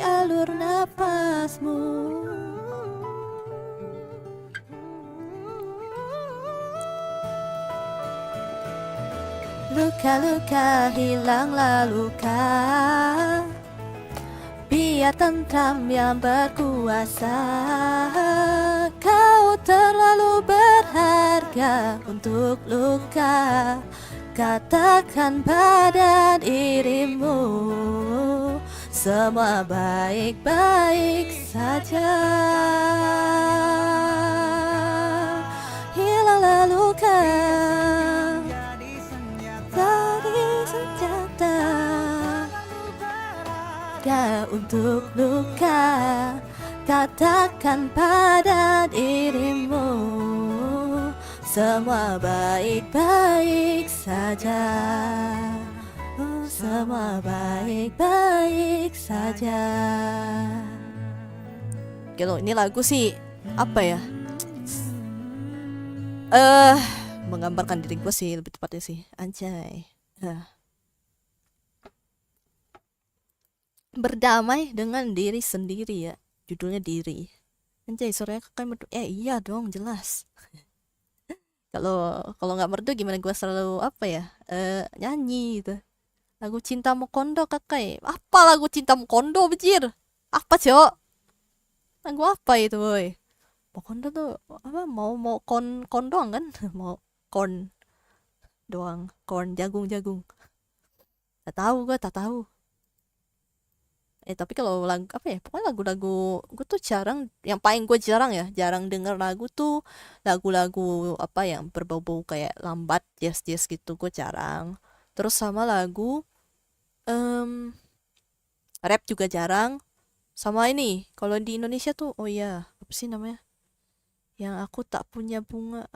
alur napasmu. Luka-luka hilanglah luka, biar tentram yang berkuasa. Kau terlalu berharga untuk luka. Katakan pada dirimu, semua baik-baik saja. Hilanglah luka, jadi senjata. Ya untuk luka, katakan pada dirimu, semua baik-baik saja. Semua baik-baik saja. Kalau ini lagu sih apa ya? Menggambarkan diri gue sih lebih tepatnya sih. Anjay. Berdamai dengan diri sendiri ya. Judulnya Diri. Anjay, suaranya kayak merdu. Iya dong, jelas. Kalau nggak merdu gimana gue selalu apa ya? Nyanyi gitu. Lagu Cintamu Kondo kakak. Apa lagu Cintamu Kondo bejir? Apa cok? Lagu apa itu boy? Mau kondo tuh apa? Mau kon doang kan? Mau corn doang, corn jagung. Tak tahu gue, tak tahu. Tapi kalau lagu apa ya? Pokoknya lagu-lagu gue tuh jarang. Yang paling gue jarang denger lagu tuh lagu-lagu apa yang berbau-bau kayak lambat, jazz gitu gue jarang. Terus sama lagu rap juga jarang. Sama ini, kalau di Indonesia tuh, oh iya, apa sih namanya? Yang aku tak punya bunga.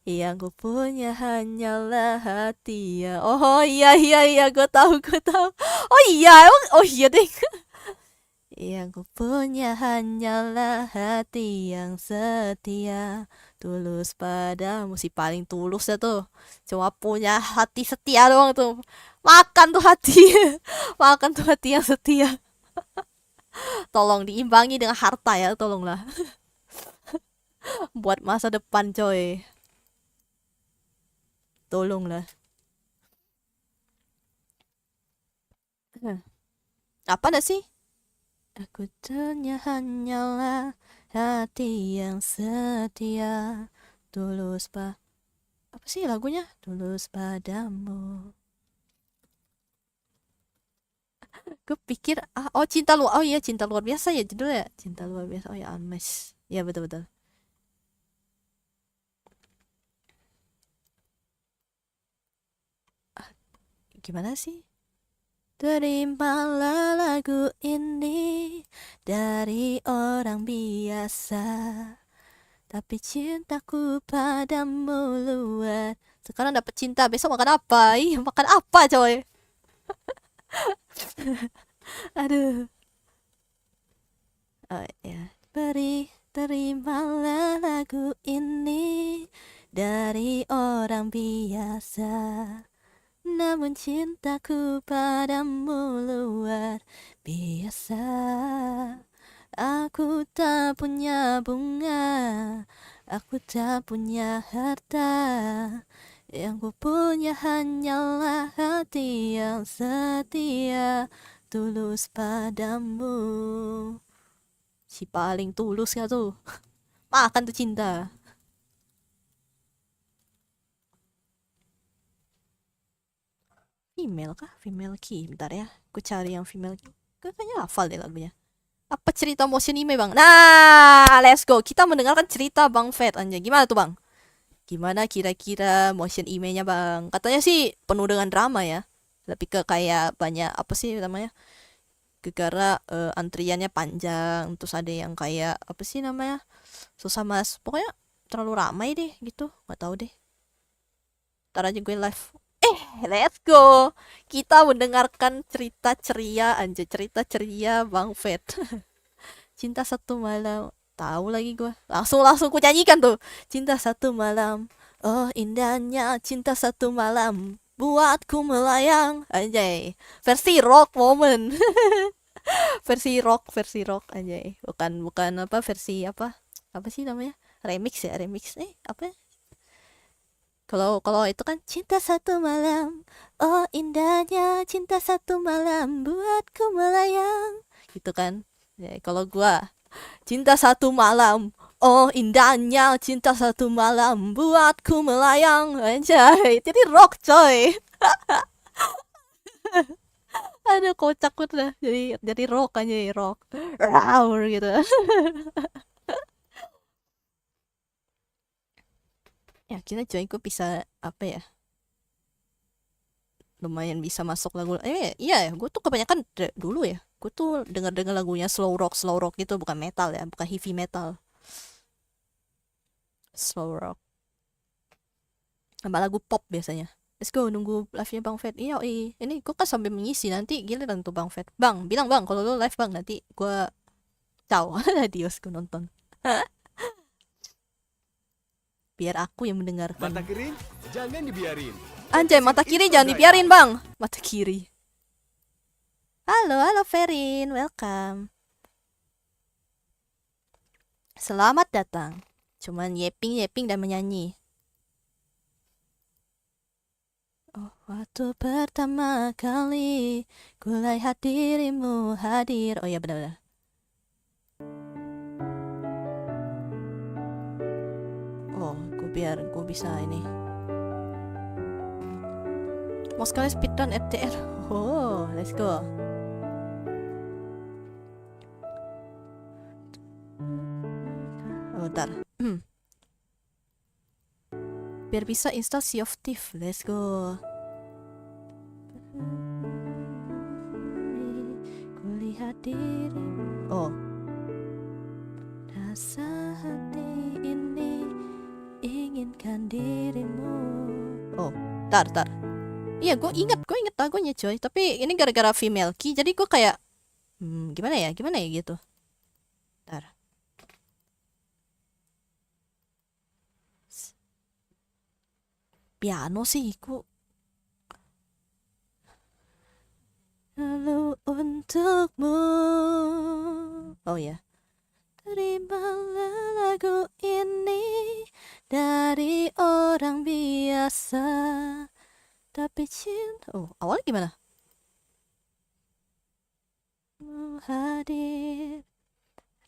Yang ku punya hanyalah hati ya. Oh iya iya iya, gue tahu gue tahu. Oh iya, emang oh iya deh. Yang ku punya hanyalah hati yang setia, tulus padamu. Si paling tulus ya tuh. Cuma punya hati setia doang tuh. Makan tuh hati. Makan tuh hati yang setia. Tolong diimbangi dengan harta ya, tolonglah. Buat masa depan coy. Tolonglah. Apa dah sih? Aku tanya hanyalah hati yang setia, tulus apa sih lagunya? Tulus padamu. Gue pikir oh cinta luar, oh iya cinta luar biasa ya judulnya, cinta luar biasa. Oh ya, Unmesh. Ya betul betul. Gimana sih? Terimalah lagu ini dari orang biasa, tapi cintaku padamu luar. Sekarang dapat cinta, besok makan apa? Ih, makan apa coy? Aduh. Oh ya, terimalah lagu ini dari orang biasa. Namun cintaku padamu luar biasa. Aku tak punya bunga, aku tak punya harta. Yang ku punya hanyalah hati yang setia, tulus padamu. Si paling tulus ya tuh. Makan tuh cinta. Female kah? Female key. Bentar ya. Aku cari yang female key. Kayaknya hafal deh lagunya. Apa cerita motion anime bang? Nah, let's go. Kita mendengarkan cerita Bang Fat anjay. Gimana tuh bang? Gimana kira-kira motion anime-nya bang? Katanya sih penuh dengan drama ya. Lebih ke kayak banyak apa sih namanya? Gegara antriannya panjang. Terus ada yang kayak apa sih namanya? Susah mas. Pokoknya terlalu ramai deh gitu. Gak tahu deh. Ntar aja gue live. Let's go. Kita mendengarkan cerita ceria anjay. Cerita ceria Bang Fat. Cinta satu malam. Tahu lagi gue. Langsung ku nyanyikan tuh. Cinta satu malam. Oh indahnya cinta satu malam. Buatku melayang. Anjay. Versi rock moment. versi rock anjay. Bukan apa versi apa? Apa sih namanya? Remix ya, remix. Apa? Kalau itu kan cinta satu malam. Oh indahnya cinta satu malam. Buatku melayang. Gitu kan. Ya, kalau gua cinta satu malam. Oh indahnya cinta satu malam buatku melayang. Anjay, jadi rock coy. Aduh kocak banget lah. Jadi rock aja rock. Roar gitu. Ya kita coy gue bisa apa ya? Lumayan bisa masuk lagu. Iya ya, gue tuh kebanyakan dulu ya. Gue tuh denger lagunya slow rock gitu, bukan metal ya, bukan heavy metal. Slow rock. Sama lagu pop biasanya. Let's go nunggu live-nya Bang Fed. Iya, ini gue kan sambil mengisi nanti giliran tuh Bang Fed. Bang, bilang Bang kalau lu live Bang nanti gue ciao. Adios gue nonton. Biar aku yang mendengarkan. Mata kiri, jangan dibiarin. Anjay, mata kiri jangan dibiarin Bang. Mata kiri. Halo Ferin, welcome. Selamat datang. Cuman yeping dan menyanyi. Oh, waktu pertama kali ku lihat dirimu hadir. Oh ya benar-benar. Oh, biar gue bisa ini. Mau sekali speedrun FTR. Oh, let's go. Oh, bentar. Biar bisa install Sea of Thieves. Let's go. Kulihat dirimu. Oh. Rasa hati ini ingin inginkan dirimu. Oh, tar. Iya, gue inget lagunya coy. Tapi ini gara-gara female key, jadi gue kayak gimana ya gitu. Tar. Piano sih, gue. Lalu untukmu. Oh ya. Terimalah lagu ini dari orang biasa. Tapi cinta. Oh, awalnya gimana? Hadir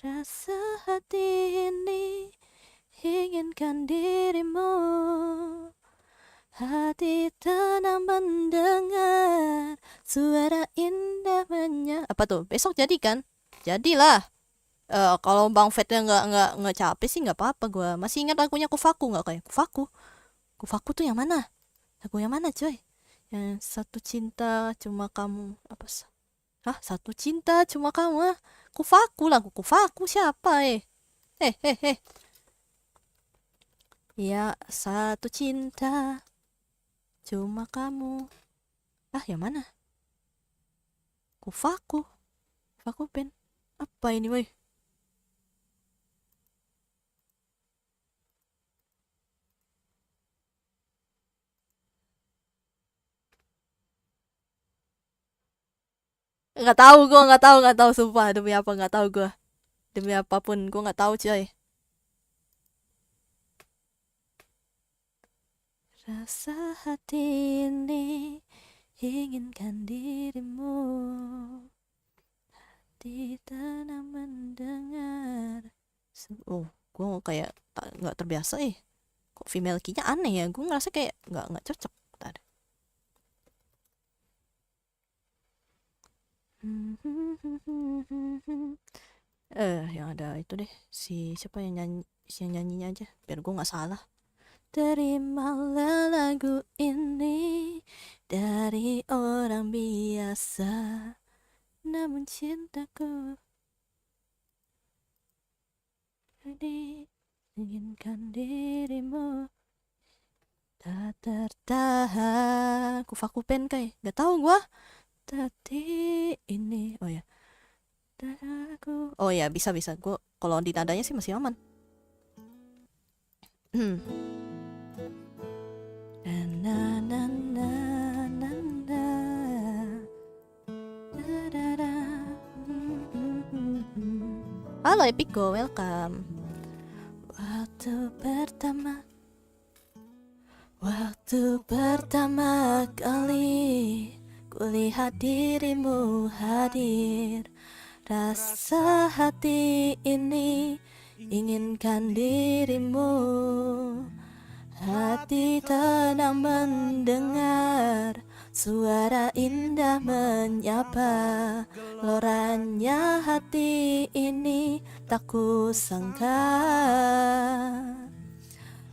rasa hati ini, inginkan dirimu. Hati tenang mendengar suara indah apa tuh? Besok jadi kan? Jadilah. Kalau Bang Fatnya nggak capek sih nggak apa-apa, gue masih ingat lagunya Kufaku nggak kayak Kufaku tuh yang mana? Lagu yang mana coy? Yang satu cinta cuma kamu apa sih? Satu cinta cuma kamu. Kufaku, lagu Kufaku siapa Ya, satu cinta cuma kamu. Yang mana? Kufaku band. Apa ini woi? Nggak tahu sumpah, demi apa nggak tahu gue. Demi apapun gue nggak tahu coy. Rasa hati ini, inginkan dirimu. Hati tenang mendengar. Oh, gue kayak nggak terbiasa Kok female key-nya aneh ya? Gue ngerasa kayak nggak cocok. Bentar. Yang ada itu deh, siapa yang nyanyinya aja biar gue nggak salah. Terimalah lagu ini dari orang biasa, namun cintaku inginkan dirimu. Tak tertahan. Kufaku pen kayak nggak tahu gua. Tadi ini oh ya bisa gue kalau di nadanya sih masih aman. Halo Epiko, welcome. Waktu pertama kali kulihat dirimu hadir, rasa hati ini inginkan dirimu. Hati tenang mendengar suara indah menyapa. Loranya hati ini tak kusangka.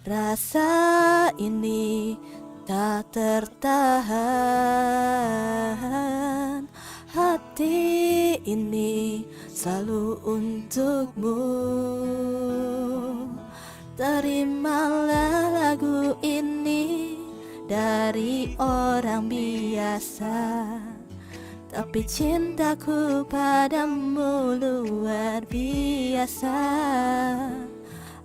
Rasa ini tak tertahan. Hati ini selalu untukmu. Terimalah lagu ini dari orang biasa, tapi cintaku padamu luar biasa.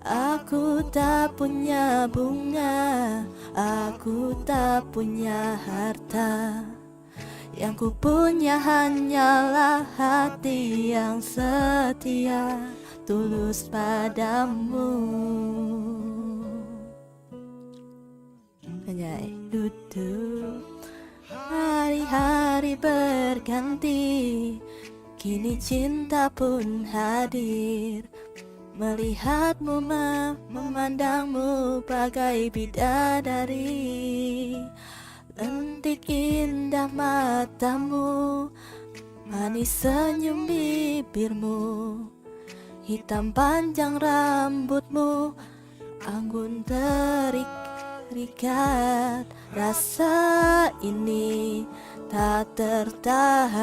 Aku tak punya bunga, aku tak punya harta. Yang ku punya hanyalah hati yang setia, tulus padamu. Anjay, duduk. Hari-hari berganti, kini cinta pun hadir. Melihatmu, memandangmu bagai bidadari. Lentik indah matamu, manis senyum bibirmu, hitam panjang rambutmu, anggun terikat. Rasa ini tak tertahan.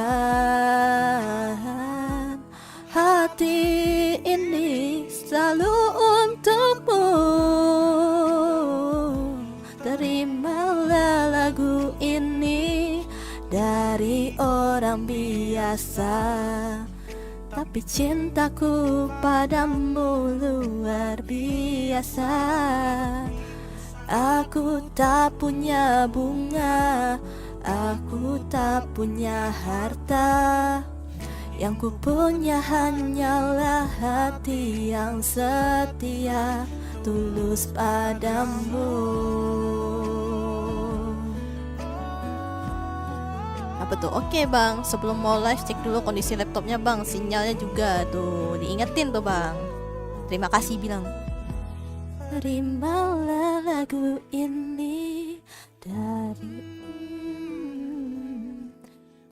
Hati ini selalu untukmu. biasa, tapi cintaku padamu luar biasa. Aku tak punya bunga, aku tak punya harta. Yang ku punya hanyalah hati yang setia, tulus padamu. Apa tuh? Oke bang, sebelum mau live cek dulu kondisi laptopnya bang, sinyalnya juga tuh diingetin tuh bang. Terima kasih bilang. Terimalah lagu ini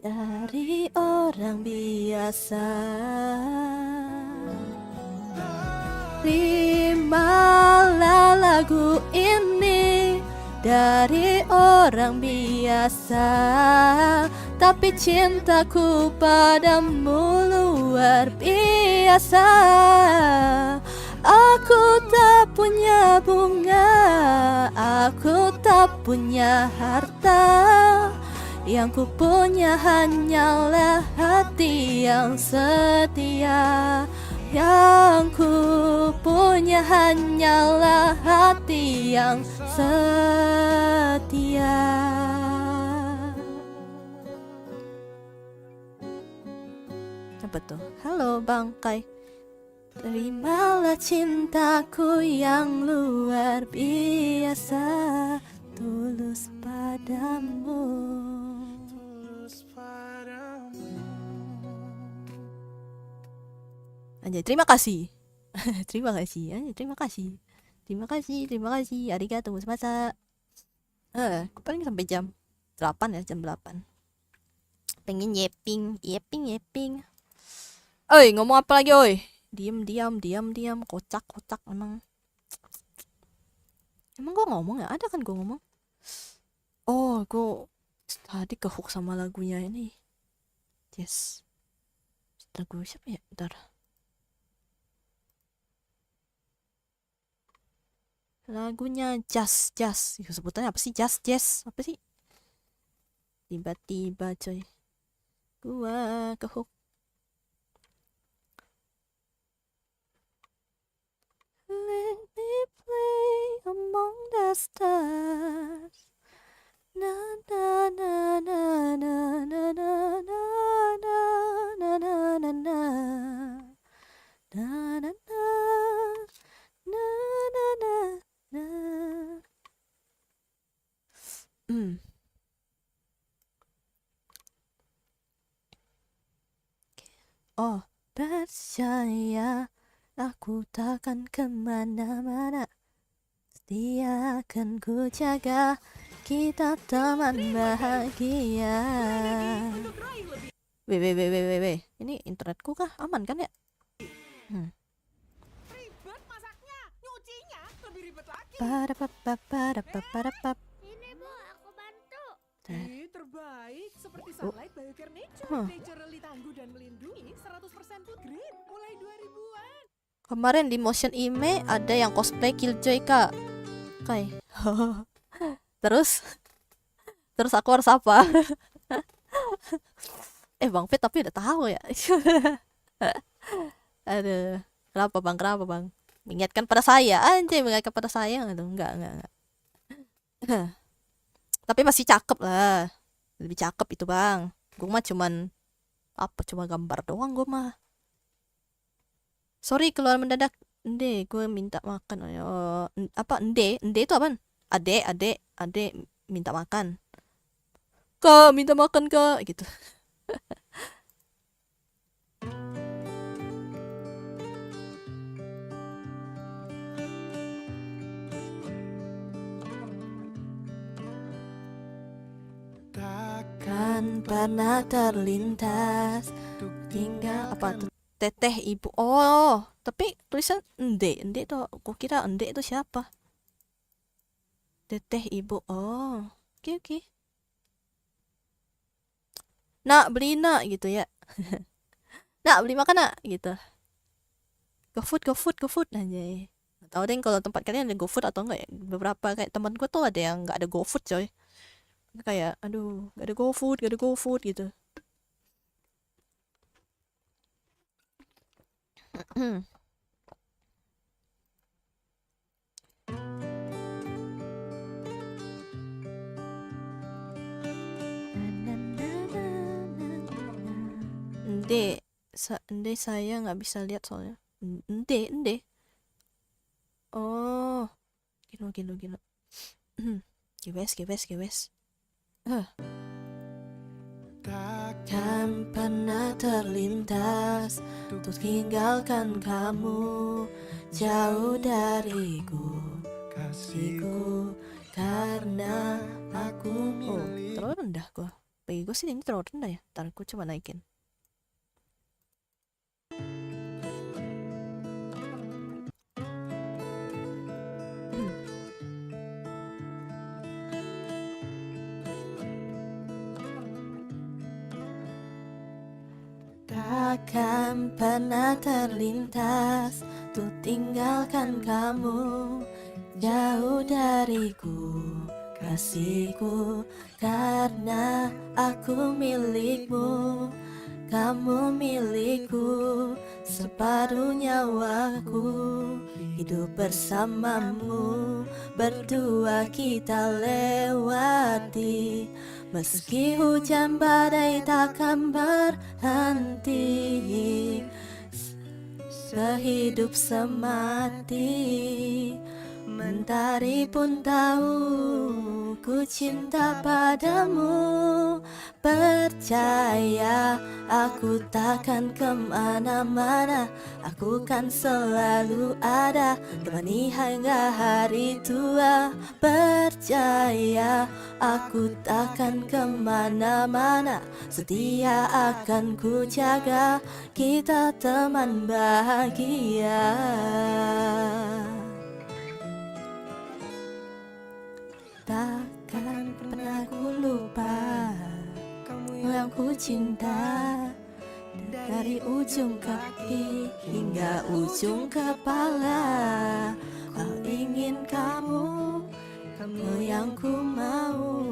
dari orang biasa. Terimalah lagu ini dari orang biasa, tapi cintaku padamu luar biasa. Aku tak punya bunga, aku tak punya harta. Yang ku punya hanyalah hati yang setia. Yang ku punya hanyalah hati yang setia. Apa tuh? Halo Bang Kai. Terimalah cintaku yang luar biasa, tulus padamu. Anjay, terima kasih. Terima kasih. Anjay, terima kasih. Terima kasih, terima kasih. Arigatou gozaimasu. Paling sampai jam 8 ya, jam 8. Pengen yeping. Oi, ngomong apa lagi oi? Diam, kocak emang. Emang gue ngomong ya? Ada kan gue ngomong? Oh, gue tadi kehook sama lagunya ini. Yes. Lagu siapa ya? Bentar. Lagunya Jazz. Sebutannya apa sih? Jazz. Apa sih? Tiba-tiba coy. Gua kehook. Let me play among the stars. Na na na na na na na na na na na na na na na na na. Oh, percaya aku takkan kemana-mana. Setia akan ku jaga, kita teman bahagia. Weh. Ini internetku kah? Aman kan ya? Ribet masaknya, nyucinya lebih ribet lagi. Parapap. Ini Bu, aku bantu. Terbaik seperti Sunlight Biocare Nature. Naturally tangguh dan melindungi 100% food grade mulai 2000-an. Kemarin di Motion Ime ada yang cosplay Killjoy kak. Kai. Terus aku harus apa? Bang Pet tapi udah tahu ya. Aduh, kenapa bang? Mengingatkan pada saya, anjay, mengingatkan pada saya. Aduh, enggak. Tapi masih cakep lah, lebih cakep itu bang. Gue mah cuma gambar doang gue mah. Sorry keluar mendadak. Ende, gue minta makan. Apa ende itu apaan? Adek minta makan. Kak minta makan kak gitu. Takkan pernah terlintas hingga apa tuh? Teteh ibu. Oh, tapi tulisan ende tuh. Aku kira ende itu siapa? Teteh ibu. Oh, oke. Nak beli nak gitu ya. Nak beli makan nak gitu. GoFood anjay. Nggak tahu deh kalau tempat kalian ada GoFood atau enggak ya. Beberapa kayak teman gue tuh ada yang nggak ada GoFood coy. Kayak aduh, gak ada GoFood gitu. Ende saya nggak bisa lihat soalnya. Ende. Oh, gino. Gewes. Takkan pernah terlintas untuk tinggalkan kamu jauh dariku, kasihku, karena aku terlalu rendah gua. Bagi gue sih ini terlalu rendah ya. Ntar gue coba naikin. Takkan pernah terlintas untuk tinggalkan kamu jauh dariku, kasihku, karena aku milikmu, kamu milikku, separuh nyawaku, hidup bersamamu, berdua kita lewati. Meski hujan badai takkan berhenti, sehidup semati. Mentari pun tahu ku cinta padamu. Percaya aku takkan kemana-mana, aku kan selalu ada, temani hingga hari tua. Percaya aku takkan kemana-mana, setia akan ku jaga, kita teman bahagia. Takkan pernah ku lupa kamu yang ku cinta, dari ujung kaki hingga ujung kepala. Kau ingin kamu yang ku mau,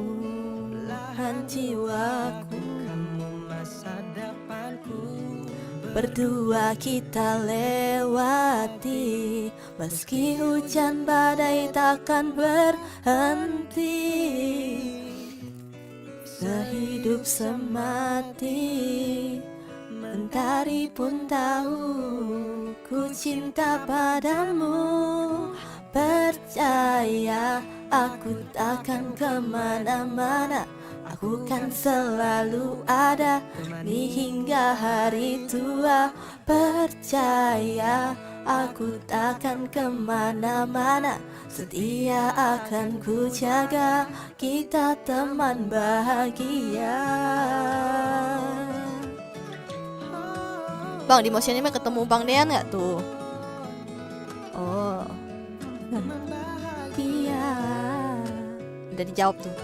belahan jiwaku, kamu masa depanku. Berdua kita lewati, meski hujan badai takkan berhenti, sehidup semati. Mentari pun tahu ku cinta padamu. Percaya aku takkan kemana-mana, aku kan selalu ada, di hingga hari tua. Percaya aku takkan kemana-mana, setia akan ku jaga, kita teman bahagia. Bang, di motion ini ketemu Bang Dean gak tuh? Oh, bahagia. Udah dijawab tuh.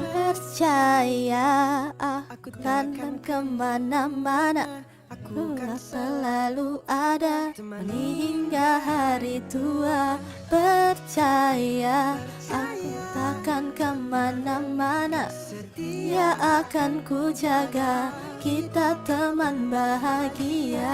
Percaya aku takkan kemana-mana, aku selalu ada, temani hingga hari tua. Percaya aku takkan kemana-mana, setia akan ku jaga, kita teman bahagia.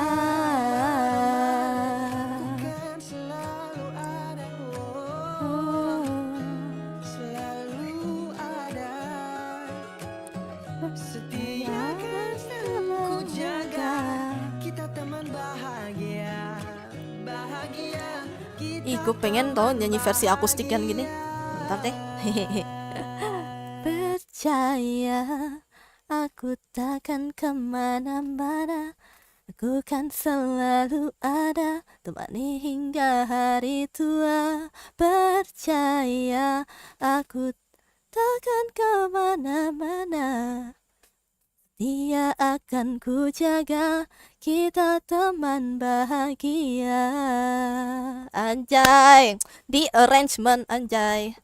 Ih, gue pengen tau nyanyi versi akustik kan gini. Bentar deh. Percaya aku takkan kemana-mana, aku kan selalu ada, temani hingga hari tua. Percaya aku takkan kemana-mana, dia akan ku jaga, kita teman bahagia. Anjay, di arrangement anjay.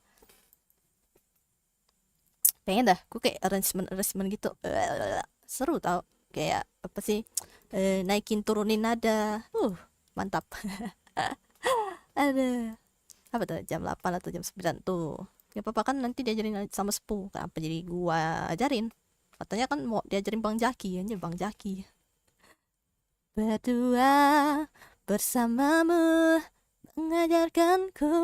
Pengen dah, gue kayak arrangement gitu. Seru tau, kayak apa sih? Naikin turunin nada. Mantap. Ada apa tuh, jam 8 atau jam 9 tuh. Gak apa-apa kan nanti diajarin sama sepuh. Kenapa jadi gua ajarin? Katanya kan mau diajarin Bang Jaki aja, Bang Jaki. Berdua bersamamu mengajarkanku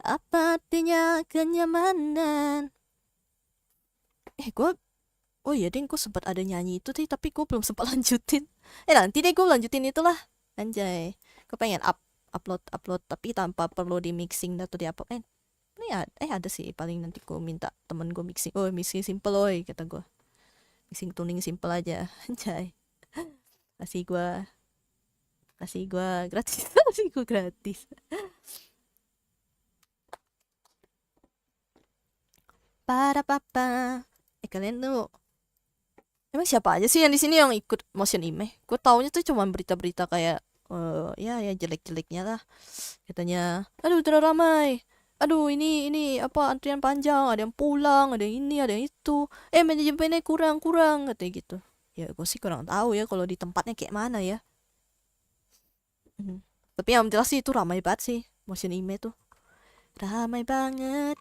apa artinya kenyamanan. Oh iya deh, gue sempat ada nyanyi itu sih, tapi gue belum sempat lanjutin. Nanti deh gue lanjutin itulah. Anjay, gue pengen upload tapi tanpa perlu di mixing atau di apa. Ada sih, paling nanti gue minta temen gue mixing. Oh, mixing simple kata gue. Mixing tuning simple aja. Anjay. Kasih gue gratis. Kasih gue gratis. Para papa. Kalian tuh emang siapa aja sih yang di sini yang ikut motion ime? Gue taunya tuh cuma berita-berita kayak ya jelek-jeleknya lah. Katanya, aduh terlalu ramai. Aduh ini apa antrian panjang, ada yang pulang, ada yang ini, ada yang itu. Manajemennya kurang katanya gitu. Ya gue sih kurang tahu ya kalau di tempatnya kayak mana ya. Tapi yang jelas sih itu ramai banget sih motion ime tuh. Ramai banget.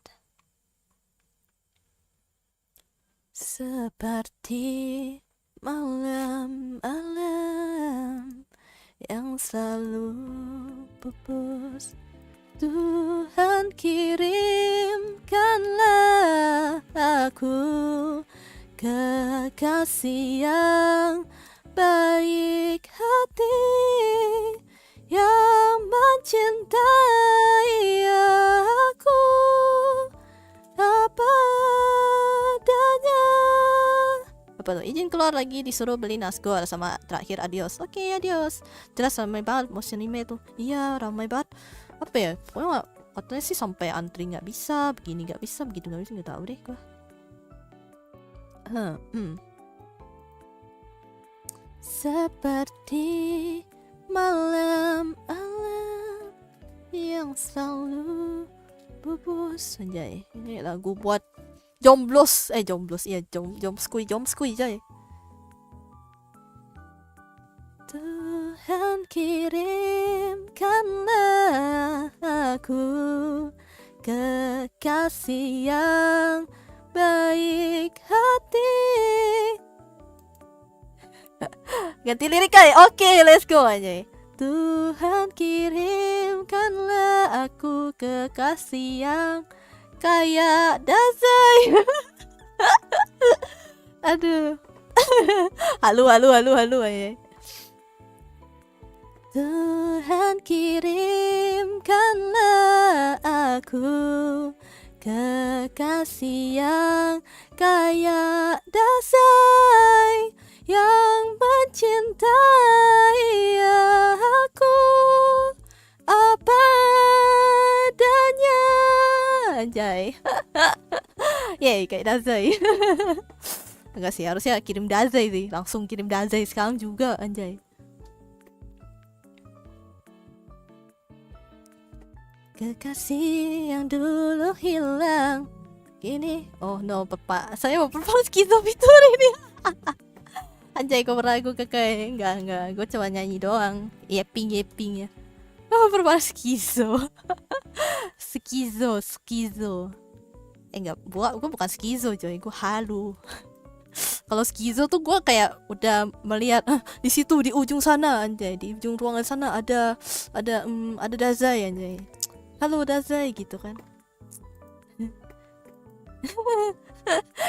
Seperti malam-malam yang selalu pupus, Tuhan kirimkanlah aku kekasih yang baik hati, yang mencintai aku apa adanya. Apa tuh? Izin keluar lagi, disuruh beli nasgor sama terakhir adios. Oke, adios. Jelas ramai banget motion anime tuh. Iya, ramai banget. Apa ya? Pokoknya katanya sih sampai antri nggak bisa, begini nggak bisa, begitu nggak bisa, nggak tahu deh gua. Seperti malam-malam yang selalu pupus. Anjay, ini lagu buat jomblos, iya jomskui Jay. Tuhan kirimkanlah aku kekasih yang baik hati. Ganti lirik kali. Oke, let's go aja. Tuhan kirimkanlah aku kekasih yang kayak Dazai. Aduh. Halu aja. Tuhan kirimkanlah aku kekasih yang kayak Dazai, yang mencintai aku apa adanya. Anjay. Yeay, kayak Dazai. Enggak sih, harusnya kirim Dazai sih. Langsung kirim Dazai sekarang juga, anjay. Kekasih yang dulu hilang kini, oh no, Bapak, saya mau perform Schizofitur ini. Anjay, kok pernah gue kakak? Enggak, gue cuma nyanyi doang. Yeping ya. Oh, perform skizo. Skizo. Enggak, gue bukan skizo coy, gue halu. Kalau skizo tuh gue kayak udah melihat di situ di ujung sana, anjay, di ujung ruangan sana ada Dazai, anjay. Halo Dazai gitu kan.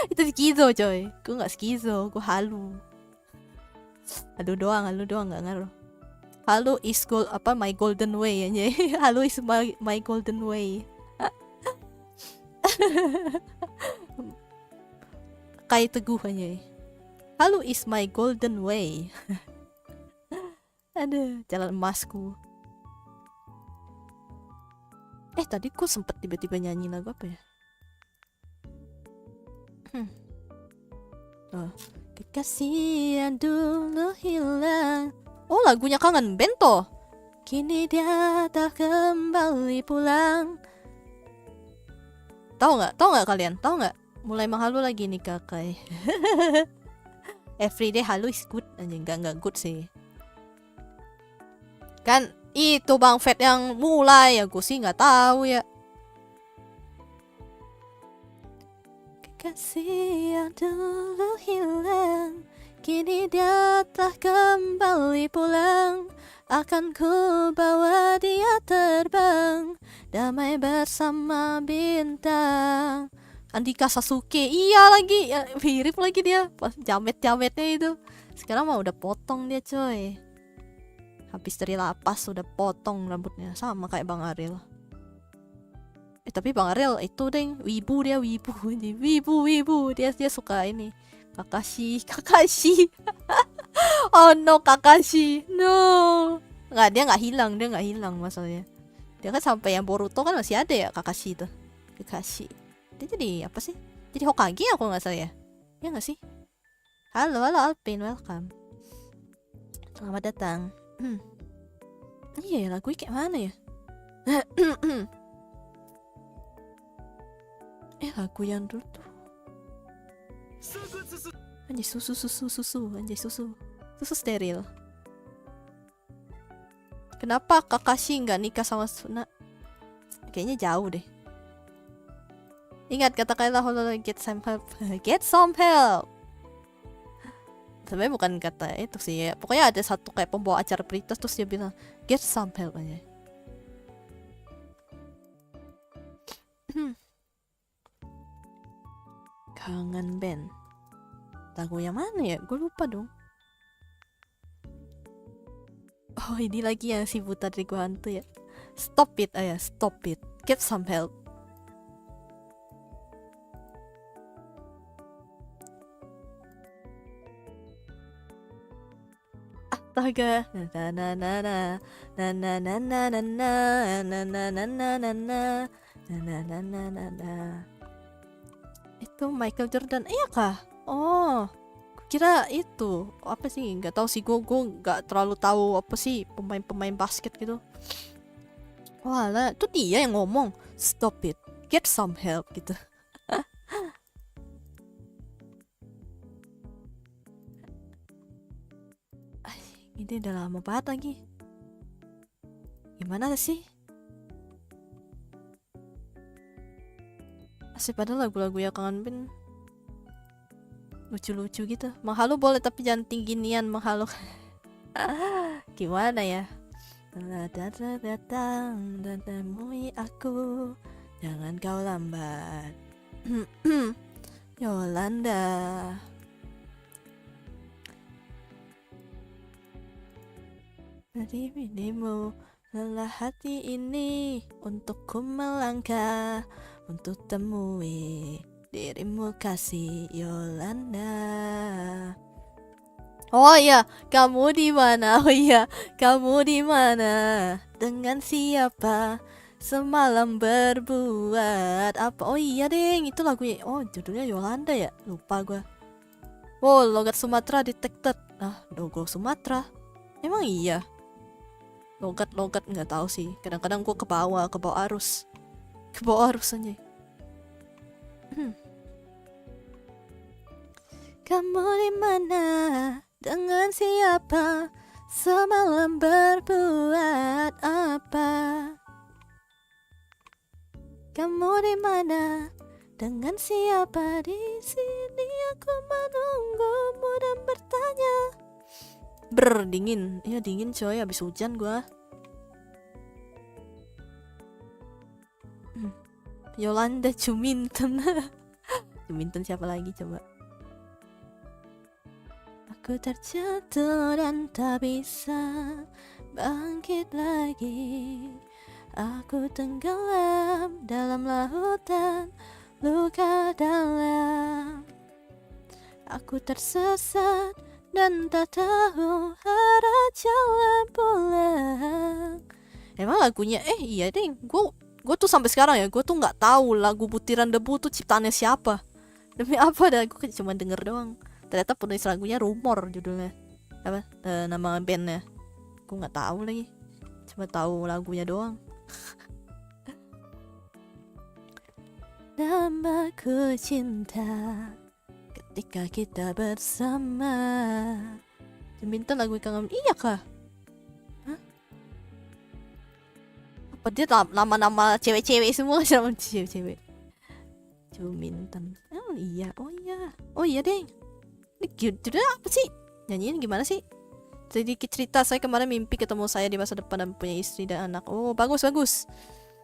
Itu skizo coy, gue nggak skizo, gue halu. Halu doang nggak ngaruh. Halu is my golden way anjay. Halu is my golden way. Kayak teguh anjay. Halu is my golden way. Aduh, jalan emasku. Tadi gue sempet tiba-tiba nyanyi lagu apa ya? Kekasih yang dulu hilang. Oh, lagunya Kangen Band toh. Kini dia tak kembali pulang. Tahu nggak kalian? Tahu nggak? Mulai menghalu lagi nih kakak. Everyday halu is good. Anjing, nggak good sih. Kan itu Bang Fed yang mulai ya, gue sih nggak tahu ya. Kasih yang dulu hilang, kini dia telah kembali pulang. Akan ku bawa dia terbang, damai bersama bintang. Andika Sasuke, iya lagi, ya, mirip lagi dia. Pas jamet-jametnya itu. Sekarang mah udah potong dia coy. Habis dari lapas udah potong rambutnya, sama kayak Bang Ariel. Tapi Bang Ariel itu deng, wibu dia, wibu. Dia suka ini. Kakashi. Oh no, Kakashi. No. Dia nggak hilang masalahnya. Dia kan sampai yang Boruto kan masih ada ya Kakashi itu. Kakashi. Dia jadi apa sih? Jadi Hokage aku nggak salah ya. Ya nggak sih? Halo Alpin, welcome. Selamat datang. Iya, lagu kayak mana ya? Lagu yang dulu tuh. Anjay, susu steril. Kenapa Kakashi nggak nikah sama Suna? Kayaknya jauh deh. Ingat kata-kata get some help. Get some help. Sebenarnya bukan kata itu sih ya. Pokoknya ada satu kayak pembawa acara berita terus dia bilang get some help aja. Kangen band. Lagu yang mana ya? Gue lupa dong. Oh, ini lagi yang si buta dari gua hantu ya. Stop it, ayah, stop it. Get some help. Astaga. Itu Michael Jordan, iya kah? Oh, kira itu apa sih? Nggak tahu sih, gue nggak terlalu tahu apa sih pemain basket gitu. Walah, itu dia yang ngomong stop it, get some help gitu. Ini udah lama banget lagi. Gimana sih? Asik, padahal lagu-lagu ya Kangen Band lucu-lucu gitu. Menghalu boleh tapi jangan tinggi nian menghalu. Gimana ya? Datang dan temui aku, jangan kau lambat. Yolanda. Dari dirimu lelah hati ini untukku melangkah untuk temui dirimu kasih Yolanda. Oh iya, kamu di mana? Oh iya, kamu di mana? Dengan siapa? Semalam berbuat apa? Oh iya deng, itu lagunya. Oh, judulnya Yolanda ya? Lupa gua. Oh, logat Sumatera detected. Logo Sumatera. Emang iya? Logat nggak tahu sih. Kadang-kadang gua ke bawah arus. Ke bawah arus aja. Kamu di mana? Dengan siapa? Semalam berbuat apa? Kamu di mana? Dengan siapa? Di sini aku menunggumu dan bertanya. Dingin. Iya dingin coy, habis hujan gua. Yolanda Cuminten. Cuminten siapa lagi coba? Aku terjatuh dan tak bisa bangkit lagi. Aku tenggelam dalam lautan luka dalam. Aku tersesat dan tak tahu arah jalan pulang. Emang lagunya iya deh, gue tuh sampai sekarang ya, gue tuh nggak tahu lagu Butiran Debu tuh ciptaannya siapa. Demi apa dah, gue cuma denger doang. Ternyata penulis lagunya Rumor judulnya. Apa? Nama bandnya. Gue nggak tahu lagi. Cuma tahu lagunya doang. Namaku cinta ketika kita bersama. Minta lagu Kangen. Iya kah? Hah? Apa dia nama-nama cewek-cewek semua? Nama cewek-cewek. Juminten. Oh iya, oh iya deh. Ini judulnya apa sih? Nyanyiin gimana sih? Sedikit cerita, saya kemarin mimpi ketemu saya di masa depan dan punya istri dan anak. Oh bagus.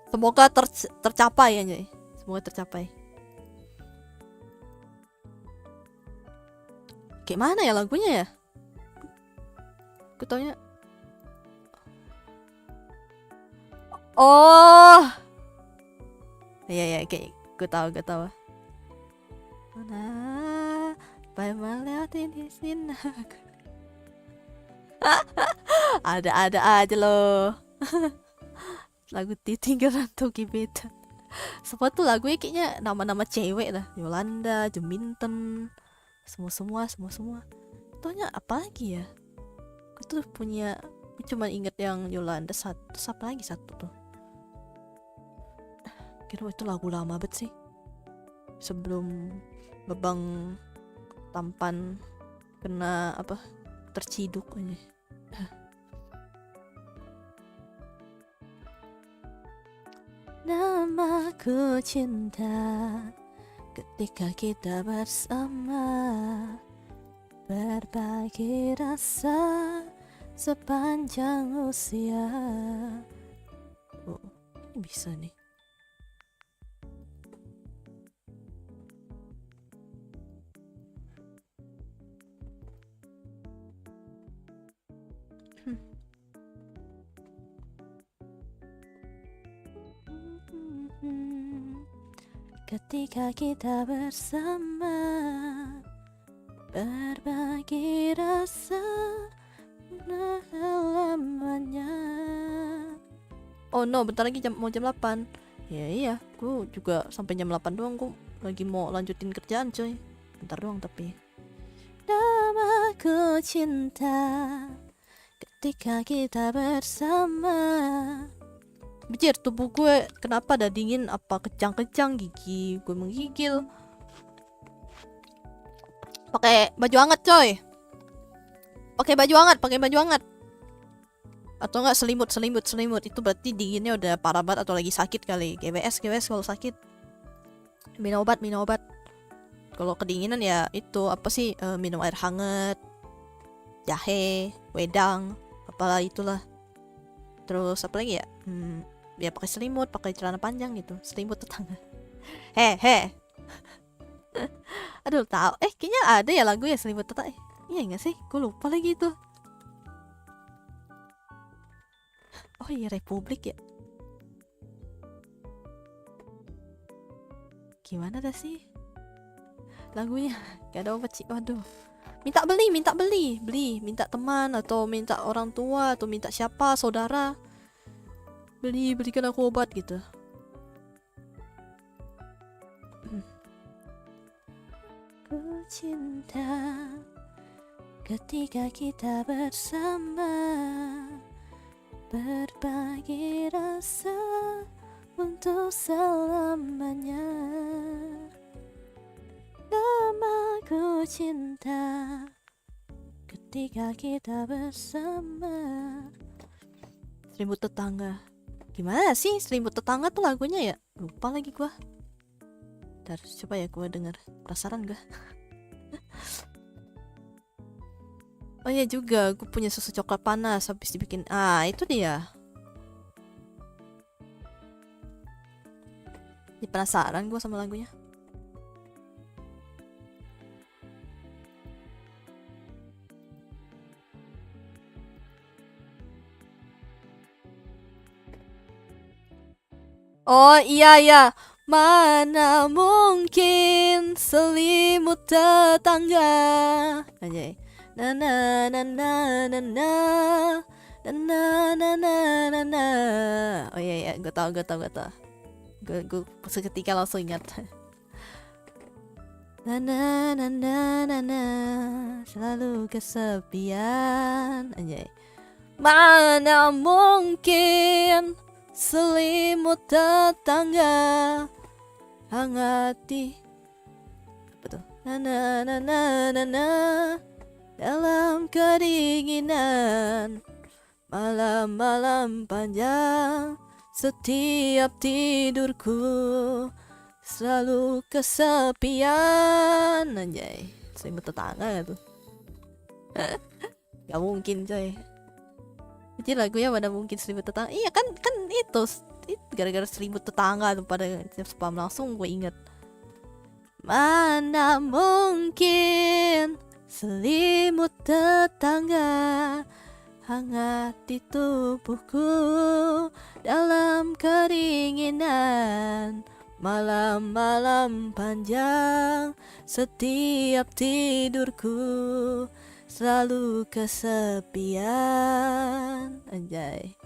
Semoga tercapai ya, semoga tercapai. Kayak mana ya lagunya ya? Aku taunya. Oh. Iya, kayak gue tahu. Nah, lewatin di sini. Ada aja loh. Lagu Titinggalan Gebetan. Semua tuh lagunya kayaknya nama-nama cewek lah. Yolanda, Juminten, semua. Taunya apa lagi ya? Aku tuh punya, cuma inget yang Yolanda satu. Terus apa lagi satu tuh? Kira itu lagu lama banget sih. Sebelum Babang Tampan kena apa? Terciduk aja. Namaku cinta ketika kita bersama, berbagi rasa sepanjang usia. Oh, ini bisa nih. Ketika kita bersama, berbagi rasa lamanya. Oh no, bentar lagi mau jam 8. Iya, aku juga sampai jam 8 doang. Aku lagi mau lanjutin kerjaan coy. Bentar doang tapi. Namaku cinta ketika kita bersama. Bicir, tubuh gue kenapa ada dingin? Apa kejang-kejang gigi gue menggigil? Pakai baju hangat coy. Pakai baju hangat. Atau enggak selimut. Itu berarti dinginnya udah parah banget atau lagi sakit kali. GWS kalau sakit. Minum obat. Kalau kedinginan ya itu apa sih? Minum air hangat, jahe, wedang, apalah itulah. Terus apa lagi ya? Ya pakai selimut, pakai celana panjang gitu. Selimut tetangga. He. Aduh, tahu. Kayaknya ada ya lagu ya selimut tetangga. Iya enggak sih? Gue lupa lagi itu. Oh iya, Republik ya. Gimana dah sih lagunya? Gak ada obat sih. Waduh. Minta beli. Minta teman atau minta orang tua atau minta siapa, saudara. Belikan aku obat gitu. Ku cinta ketika kita bersama, berbagi rasa untuk selamanya. Namaku cinta ketika kita bersama. Selimut tetangga. Gimana sih selimut tetangga tuh lagunya ya? Lupa lagi gua. Ntar coba ya gua denger. Penasaran gak? Oh iya juga, gue punya susu coklat panas habis dibikin. Itu dia. Jadi penasaran gua sama lagunya. Oh iya. Mana mungkin selimut tetangga. Anjay. Na. Oh iya, gue tahu. Gue seketika langsung ingat. Na. Selalu kesepian. Anjay. Mana mungkin selimut tetangga hangati. Betul. Na. Dalam kedinginan malam-malam panjang, setiap tidurku selalu kesepian. Anjay, selimut tetangga tuh. Gak mungkin coy. Jadi lagunya mana mungkin selimut tetangga. Iya kan itu gara-gara selimut tetangga tuh pada spam langsung gue inget. Mana mungkin selimut tetangga hangat di tubuhku dalam keringinan malam-malam panjang, setiap tidurku selalu kesepian. Anjay.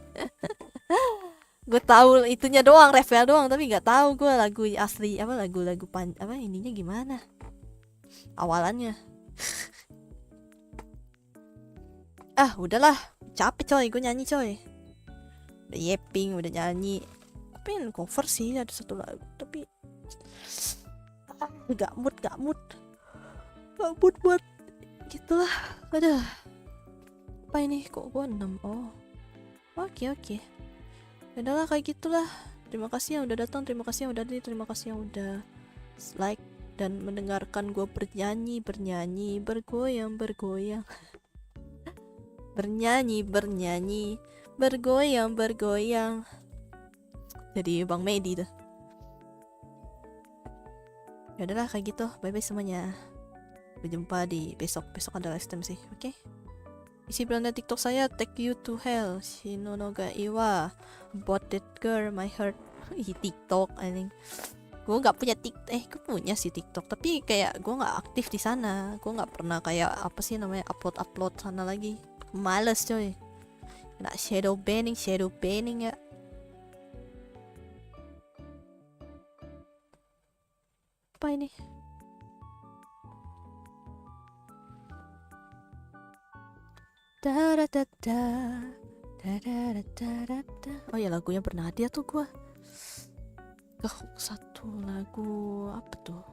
Gue tahu itunya doang, refnya doang, tapi nggak tahu gue lagu asli apa, lagu-lagu apa ininya gimana awalannya. Udahlah, capek coy, gue nyanyi coy. Udah yapping, udah nyanyi. Pengen cover sih ada satu lagu, tapi gak mood buat gitulah. Aduh, apa ini kok gue 6? Oh, oke. Udahlah kayak gitulah. Terima kasih yang udah datang, terima kasih yang udah di, terima kasih yang udah like dan mendengarkan gue bernyanyi, bergoyang, bernyanyi, bergoyang. Jadi Bang Medi tuh. Ya udahlah kayak gitu. Bye bye semuanya. Berjumpa di besok ada live stream sih, oke? Isi beranda TikTok saya Take You to Hell, Shinonoga Iwa, Bought That Girl, My Heart. Ih, TikTok anjing. Gue nggak punya gue punya sih TikTok, tapi kayak gue nggak aktif di sana. Gue nggak pernah kayak apa sih namanya upload sana lagi. Males coy. Kena shadow banning ya. Apa ini? Oh ya, lagunya Bernadia tuh gua. Satu lagu apa tuh?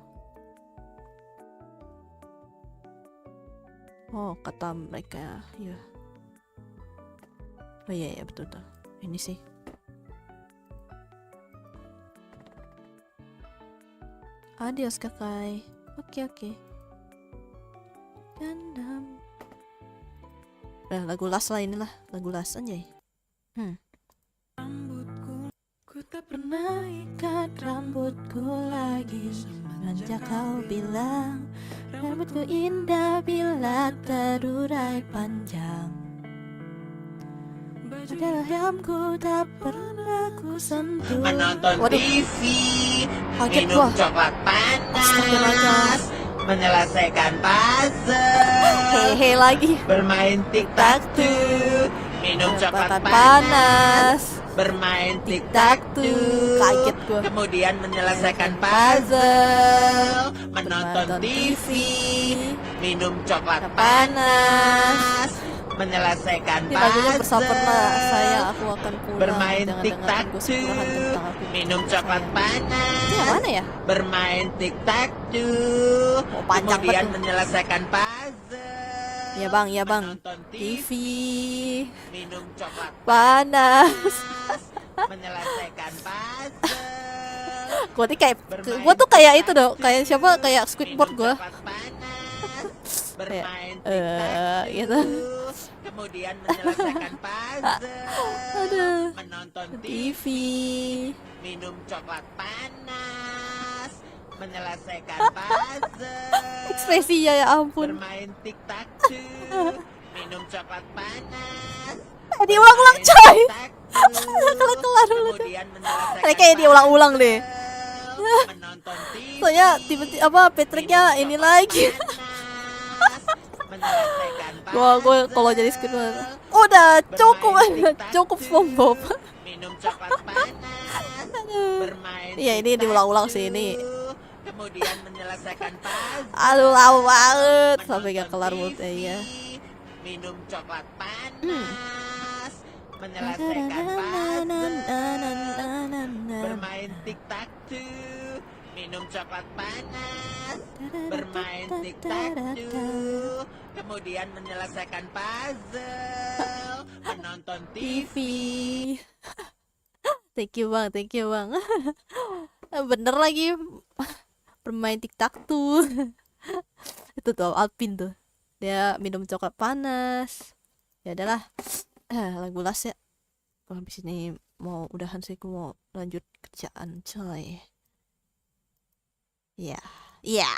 Oh, kata mereka ya. Oh iya betul. Ini sih. Adios kakai. Oke. Gandam. Lagu last lah inilah, lagu last aja. Ku tak pernah ikat rambutku lagi semenjak kau bilang rambutku indah bila terurai panjang. Adalah yang ku tak pernah ku sentuh. Menonton TV, Kaget minum gua. coklat panas, Astagfirullah. menyelesaikan puzzle, Hehe lagi. bermain tic-tac-toe, minum coklat panas. bermain Tic-tac-toe. tic-tac-toe, Kaget gua. kemudian menyelesaikan puzzle, menonton TV, minum coklat panas, menyelesaikan Ini lagunya bersabarlah saya, puzzle, aku akan pulang. bermain Jangan dengarkan gosip tic-tac-toe, kurahan tentang aku. minum coklat Sayang. panas, Ini yang mana ya? bermain tic-tac-toe, Oh, panjang kemudian betul. menyelesaikan puzzle, Ya bang, menonton TV, minum coklat panas. menyelesaikan puzzle, Gua tuh kayak itu dong, kayak siapa, kayak Squidward minum gua. coklat panas, bermain Kayak, tic-tac-toe, gitu. kemudian menyelesaikan puzzle, Aduh. menonton TV. minum coklat panas, menyelesaikan puzzle, Ekspresinya ya ampun. bermain tic-tac-toe, minum coklat panas, Diulang-ulang coy. tic-tac-toe, Kelar dulu. kemudian menyelesaikan Ini kayak diulang-ulang deh. puzzle, menonton TV, Soalnya tiba-tiba apa Patricknya minum ini coklat lagi. panas, menyelesaikan Gua puzzle, kalau jadi Squidward. Udah cukup, bermain cukup tic-tac-toe, SpongeBob. minum coklat panas, bermain Iya, ini diulang-ulang sih ini. kemudian menyelesaikan puzzle, Aduh lama banget sampai gak kelar menonton mulutnya ya. minum coklat panas, menyelesaikan puzzle, bermain tic-tac-toe, minum coklat panas, bermain tic-tac-toe, kemudian menyelesaikan puzzle, menonton TV. TV. Thank you bang. Bener lagi. Bermain tic-tac-toe. Itu tuh Alpin tuh. Dia minum coklat panas. Ya adalah. Lagu las ya. Kalau habis ini mau udahan sih, aku mau lanjut kerjaan coy. Iya. Iya.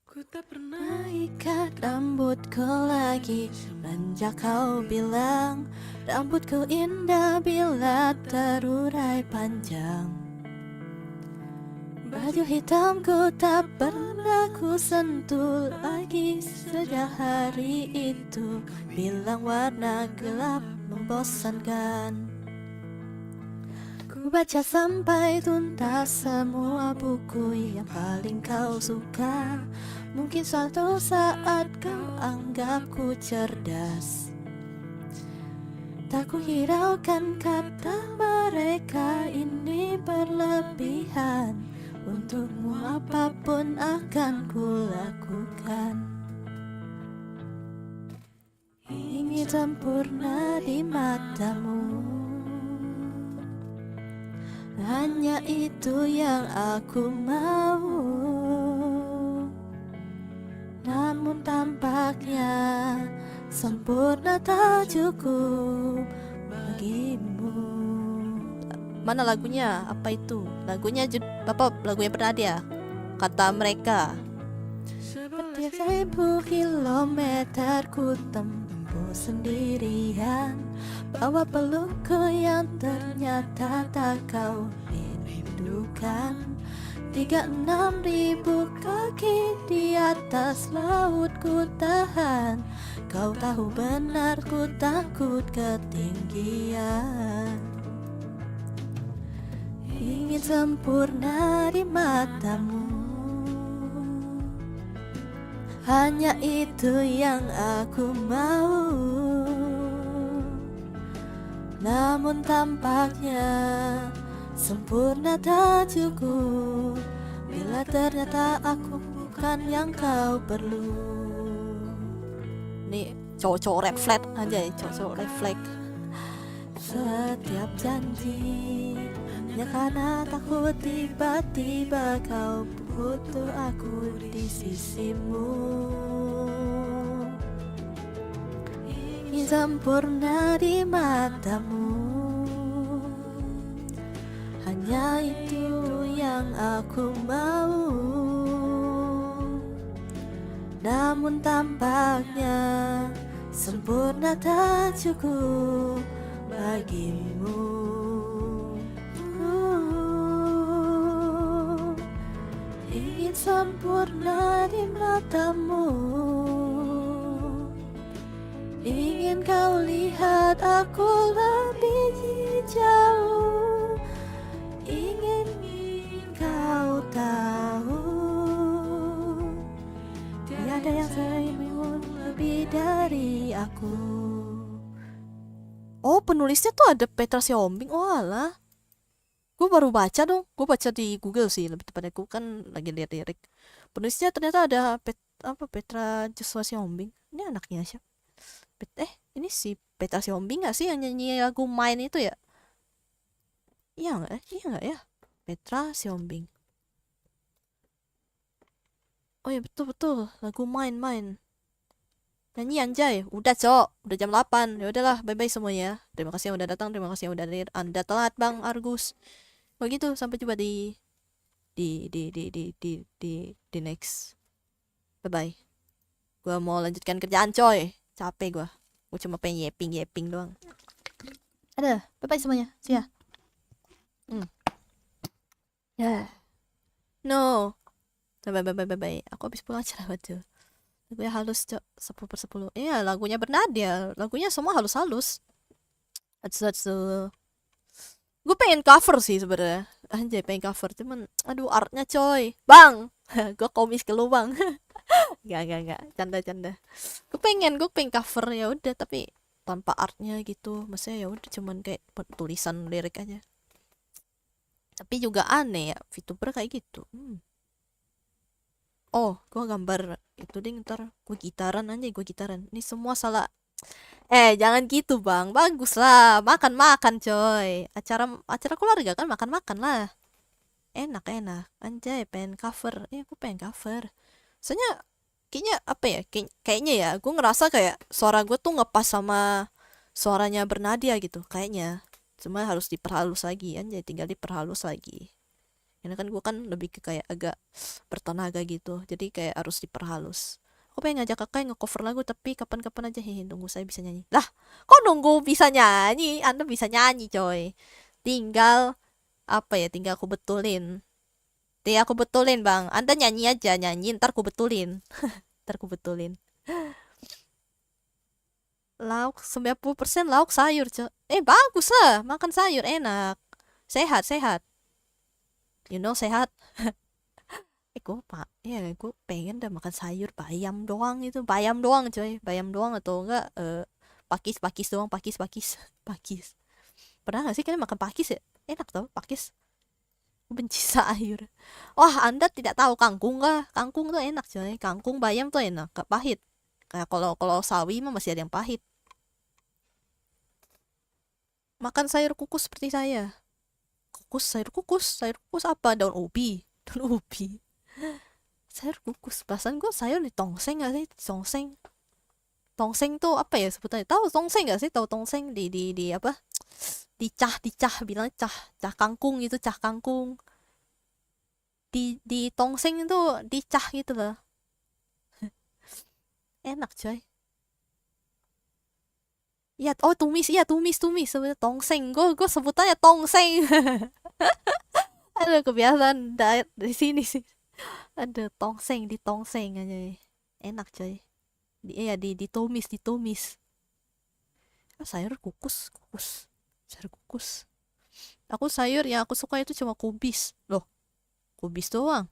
Ku tak pernah Ikat rambutku lagi semenjak kau bilang rambutku indah bila terurai panjang. Baju hitamku tak pernah ku sentuh lagi sejak hari itu. Bilang warna gelap membosankan. Ku baca sampai tuntas semua buku yang paling kau suka. Mungkin suatu saat kau anggapku cerdas. Tak ku hiraukan kata mereka ini berlebihan. Untukmu apapun akan ku lakukan. Ingin sempurna di matamu, hanya itu yang aku mau. Namun tampaknya sempurna tak cukup bagimu. Mana lagunya? Apa itu? Lagunya lagunya Bernadia. Kata mereka. Setiap 1000 kilometer ku tempuh sendirian. Bawa pelukku yang ternyata tak kau rindukan. 36.000 kaki di atas laut ku tahan. Kau tahu benar ku takut ketinggian. Ingin sempurna di matamu, hanya itu yang aku mau. Namun tampaknya sempurna tak cukup bila ternyata aku bukan yang kau perlu. Nih cowok-cowok red flag aja ya, cowok-cowok red flag. Setiap janji hanya karena takut tiba-tiba kau butuh aku di sisimu. Ingin sempurna di matamu, hanya itu yang aku mau. Namun tampaknya sempurna tak cukup bagimu. Ingin sempurna di matamu, ingin kau lihat aku lebih jauh. Ingin kau tahu tiada yang seimbang lebih dari aku. Oh, penulisnya tuh ada Petra Sihombing. Oh alah, gue baru baca dong. Gue baca di Google sih, lebih tepatnya gue kan lagi lihat lirik. Penulisnya ternyata ada Petra Joshua Sihombing. Ini anaknya siapa? Ini si Petra Sihombing gak sih yang nyanyi lagu Main itu ya? Iya nggak? Iya nggak ya? Petra Sihombing. Oh ya betul lagu Main. Nyanyi anjay. Udah cok, udah jam 8. Ya udahlah, bye bye semuanya. Terima kasih yang udah datang, terima kasih yang udah hadir. Anda telat Bang Argus. Begitu, sampai jumpa di next. Bye bye. Gua mau lanjutkan kerjaan coy. Capek gua cuma pengen yeping doang. Ada, bye bye semuanya. See ya. Ya. No. Bye. Aku habis pulang acara tuh. Lagunya halus cok, 10/10. Iya, lagunya Bernadia. Lagunya semua halus-halus. Gue pengen cover sih sebenarnya. Anjay, pengen cover, cuman aduh artnya coy. Bang, gue komis ke lu bang. Gak. Canda. Gue pengen cover ya udah, tapi tanpa artnya gitu. Maksudnya ya udah cuman kayak tulisan lirik aja. Tapi juga aneh ya, VTuber kayak gitu. Oh, gue gambar itu deh, ntar gue gitaran. Ini semua salah Jangan gitu bang, bagus lah, makan-makan coy. Acara keluarga kan makan-makan lah. Enak-enak, anjay pengen cover. Aku pengen cover. Soalnya kayaknya apa ya? Kayaknya ya, gue ngerasa kayak suara gue tuh ngepas sama suaranya Bernadia gitu, kayaknya. Cuma harus diperhalus lagi, anjay tinggal diperhalus lagi. Ini kan gue kan lebih ke kayak agak bertenaga gitu, jadi kayak harus diperhalus. Aku pengen ngajak kakak nge-cover lagu, tapi kapan-kapan aja. Hehe, tunggu saya bisa nyanyi. Lah, kok nunggu bisa nyanyi? Anda bisa nyanyi coy. Tinggal apa ya, tinggal aku betulin. Tinggal aku betulin bang. Anda nyanyi aja, nyanyi ntar aku betulin. Ntar aku betulin. Lauk 90% lauk sayur coy. Bagus lah, makan sayur enak. Sehat, sehat. You know sehat. Gue pengen dah makan sayur bayam doang itu, bayam doang coy, bayam doang atau enggak pakis doang, pakis. Pernah gak sih kalian makan pakis ya? Enak tau pakis. Gue benci sayur. Wah, Anda tidak tahu kangkung kah? Kangkung tuh enak coy, kangkung bayam tuh enak, gak pahit. Kayak kalau sawi mah masih ada yang pahit. Makan sayur kukus seperti saya. Sayur kukus apa? Daun ubi. Sayur kukus, perasaan gue sayur di tongseng gak sih? Tongseng tuh apa ya sebutannya? Tahu tongseng gak sih? Tahu tongseng di apa? Dicah bilang cah kangkung gitu, cah kangkung. Di tongseng itu dicah gitu loh. Enak coy. Ya, tumis sebenarnya tongseng. Gue sebutannya tongseng. Aduh, kebiasaan dari sini sih. Ada di tongseng aja. Enak coy. Ditumis. Sayur kukus. Sayur kukus. Aku sayur yang aku suka itu cuma kubis. Loh, kubis doang.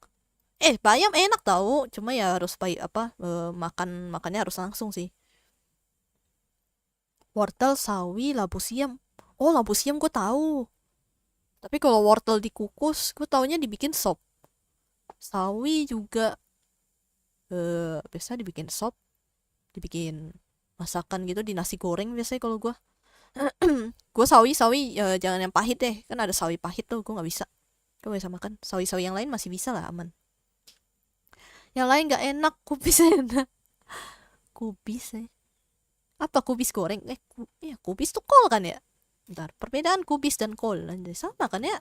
Bayam enak tau. Cuma ya harus makannya harus langsung sih. Wortel, sawi, labu siam. Oh, labu siam gue tahu. Tapi kalau wortel dikukus, gue taunya dibikin sop. Sawi juga biasa dibikin sop, dibikin masakan gitu di nasi goreng biasanya kalau gue. Gue sawi jangan yang pahit deh, kan ada sawi pahit tuh, gue nggak bisa. Gue gak bisa makan. Sawi yang lain masih bisa lah, aman. Yang lain nggak enak, kubis enak. Kubis apa kubis goreng? Kubis tuh kol kan ya? Bentar, perbedaan kubis dan kol anjay, sama kan ya?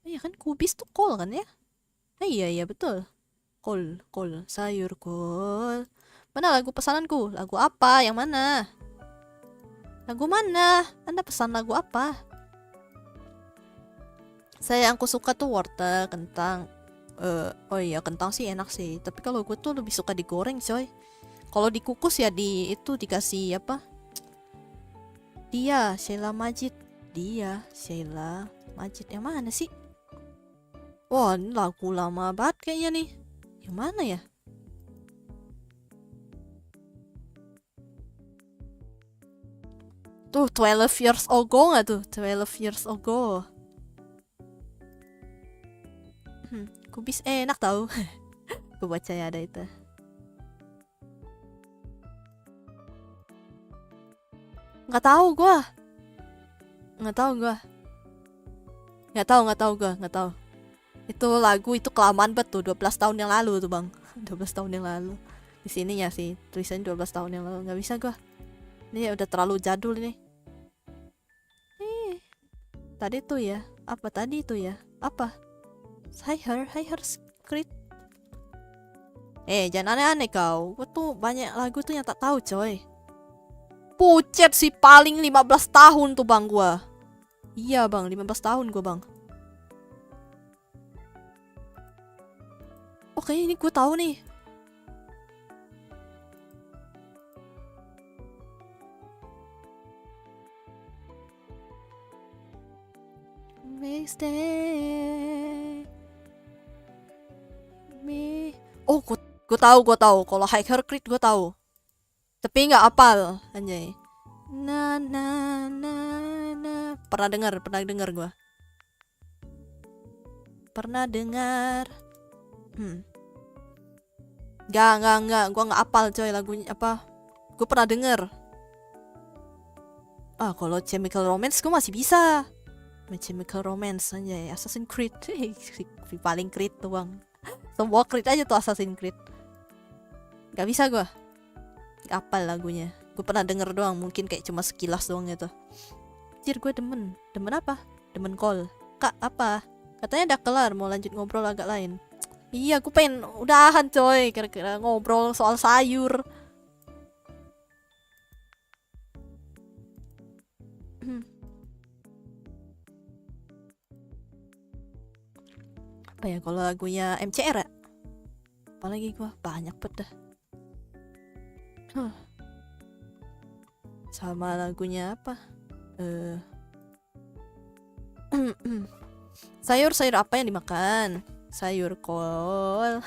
Iya kan, kubis tuh kol kan ya? Iya betul. Kol, sayur kol. Mana lagu pesananku? Lagu apa? Yang mana? Lagu mana? Anda pesan lagu apa? Yang aku suka tuh wortel, kentang. Oh iya, kentang sih enak sih. Tapi kalau gue tuh lebih suka digoreng, coy. Kalau dikukus ya dikasih apa? Sheila Majid. Yang mana sih? Wah, ini lagu lama banget kayaknya nih. Yang mana ya? Tuh, 12 years ago gak tuh? 12 years ago. Kubis enak tau. Gue baca ya ada itu. Nggak tahu gue. Itu lagu itu kelamaan banget tuh, 12 tahun yang lalu tuh bang. 12 tahun yang lalu. Di sini ya sih tulisannya 12 tahun yang lalu. Nggak bisa gue. Ini udah terlalu jadul nih. Tadi tuh ya. Apa tadi itu ya? Apa? Hi her script. Jangan aneh-aneh kau. Gue tuh banyak lagu tuh yang tak tahu coy. Pucet sih paling 15 tahun tuh bang gue. Iya bang, 15 tahun gue bang. Oke, ini gue tahu nih. Oh, gue tahu. Kalau High Her Crit gue tahu. Tapi nggak apal, anjay. Na. Pernah dengar gue. Pernah dengar. Enggak, gue nggak apal coy lagunya apa. Gue pernah denger. Kalau Chemical Romance gue masih bisa. My Chemical Romance aja ya. Assassin's Creed. Paling Creed doang. Semua Creed aja tuh Assassin's Creed. Gak bisa gue. Gak apal lagunya. Gue pernah denger doang. Mungkin kayak cuma sekilas doang gitu. Anjir gue demen. Demen apa? Demen call. Kak apa? Katanya udah kelar. Mau lanjut ngobrol agak lain. Iya gue pengen udahan coy. Kira-kira ngobrol soal sayur. Apa ya kalau lagunya MCR ya? Apalagi gua banyak banget dah. Sama lagunya apa? Sayur apa yang dimakan? Sayur kol.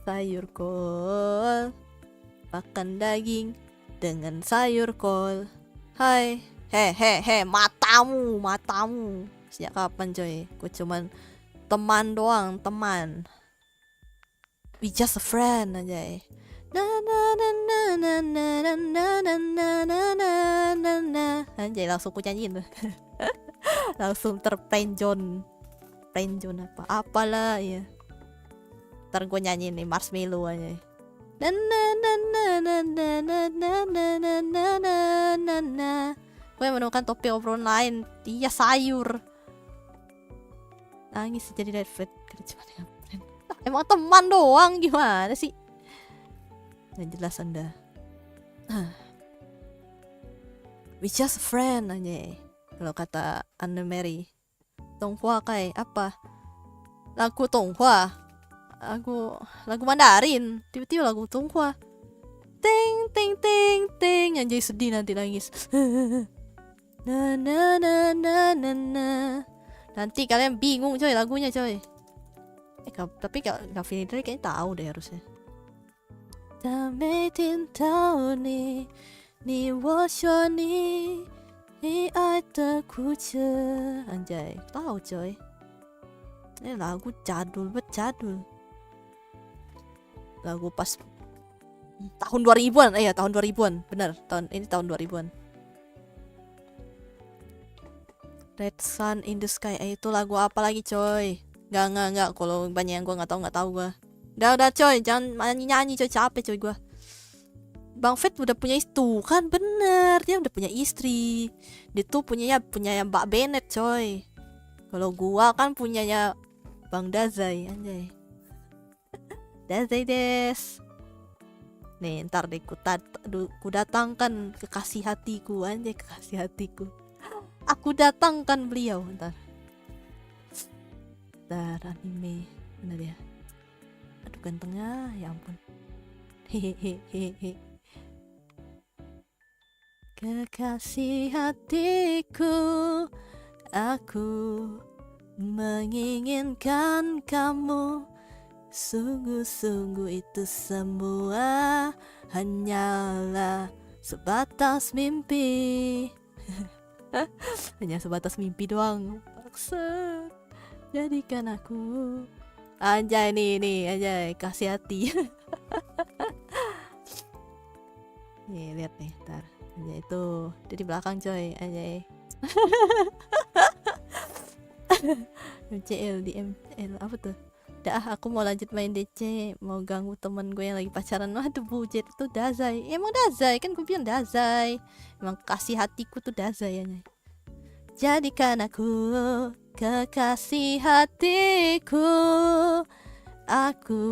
Sayur kol. Makan daging dengan sayur kol. Hai. Matamu. Sejak kapan coy? Gue cuman teman doang, teman. We just a friend aja. Anjay langsung ku nyanyiin tuh. Langsung terpenjon. Penjon apalah ya. Ntar gue nyanyiin nih Marshmello aja. Gue menemukan topik obrolan lain. Dia sayur. Nangis jadi David. Emang teman doang gimana sih? Nggak jelas anda. We just a friend aja. Kalau kata Anne Mary. Tonghua kai apa? Lagu Tonghua. Lagu Mandarin. Tiba-tiba lagu Tonghua. Ting ting ting ting. Anjay sedih nanti nangis. Na na na na na na. Nanti kalian bingung coy lagunya coy. Tapi Gavin Hidri kayaknya tahu deh harusnya. Dame tin tao ni ni wo shuo ni ni ai de kuce. Anjay, tahu coy. Ini lagu jadul banget jadul. Lagu pas tahun 2000-an. Iya, tahun 2000-an. Bener, ini tahun 2000-an. Red Sun in the Sky. Itu lagu apa lagi coy? Enggak. Kalau banyak yang gue nggak tahu gue. Udah coy, jangan nyanyi coy, capek coy gue. Bang Fet udah punya istri kan, bener, dia udah punya istri. Dia tuh punyanya Mbak Bennett coy. Kalau gua kan punyanya Bang Dazai anjay. Dazai des. Nih ntar deh ku datangkan kekasih hatiku anjay, kekasih hatiku. Aku datangkan beliau ntar. Anime mana dia? Aduh gantengnya ya ampun. Hehehe. Kekasih hatiku, aku menginginkan kamu. Sungguh-sungguh itu semua hanyalah sebatas mimpi. Hanya sebatas mimpi doang. Paksa jadikan aku. Anjay nih anjay kasih hati. Nih lihat nih ntar anjay itu dia di belakang coy anjay. MCL di ML apa tuh? Dah aku mau lanjut main DC, mau ganggu temen gue yang lagi pacaran. Waduh bujet itu Dazai. Emang Dazai kan gue bilang Dazai. Emang kasih hatiku tuh Dazai anjay. Jadikan aku kekasih hatiku, aku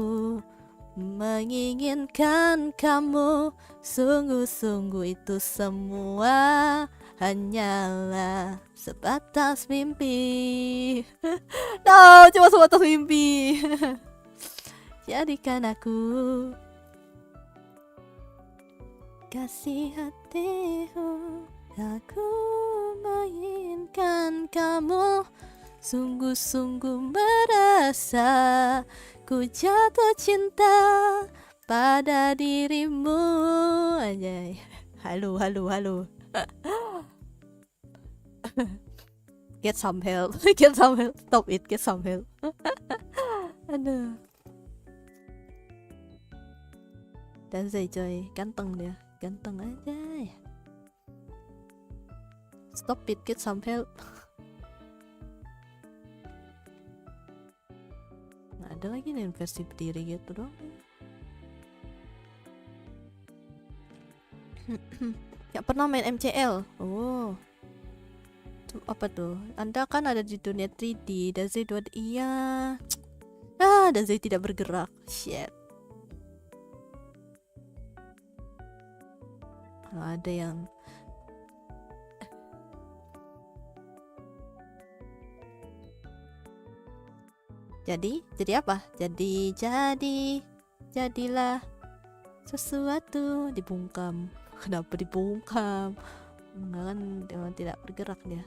menginginkan kamu. Sungguh-sungguh itu semua hanyalah sebatas mimpi. No, cuma sebatas mimpi. Jadikan aku kasih hatiku, aku menginginkan kamu. Sungguh-sungguh merasa ku jatuh cinta pada dirimu. Anjay. Halo. Get some help. Stop it, get some help. Aduh. Dazai coy, ganteng dia. Ganteng aja ya. Stop it, get some help. Nggak ada lagi nih versi berdiri gitu dong. Nggak pernah main MCL. Oh, apa tuh? Anda kan ada di dunia 3D. Dazai 2D. Iya. Dazai tidak bergerak. Shit. Kalau ada yang jadi apa? Jadilah sesuatu dibungkam. Kenapa dibungkam? Enggak kan memang tidak bergerak dia.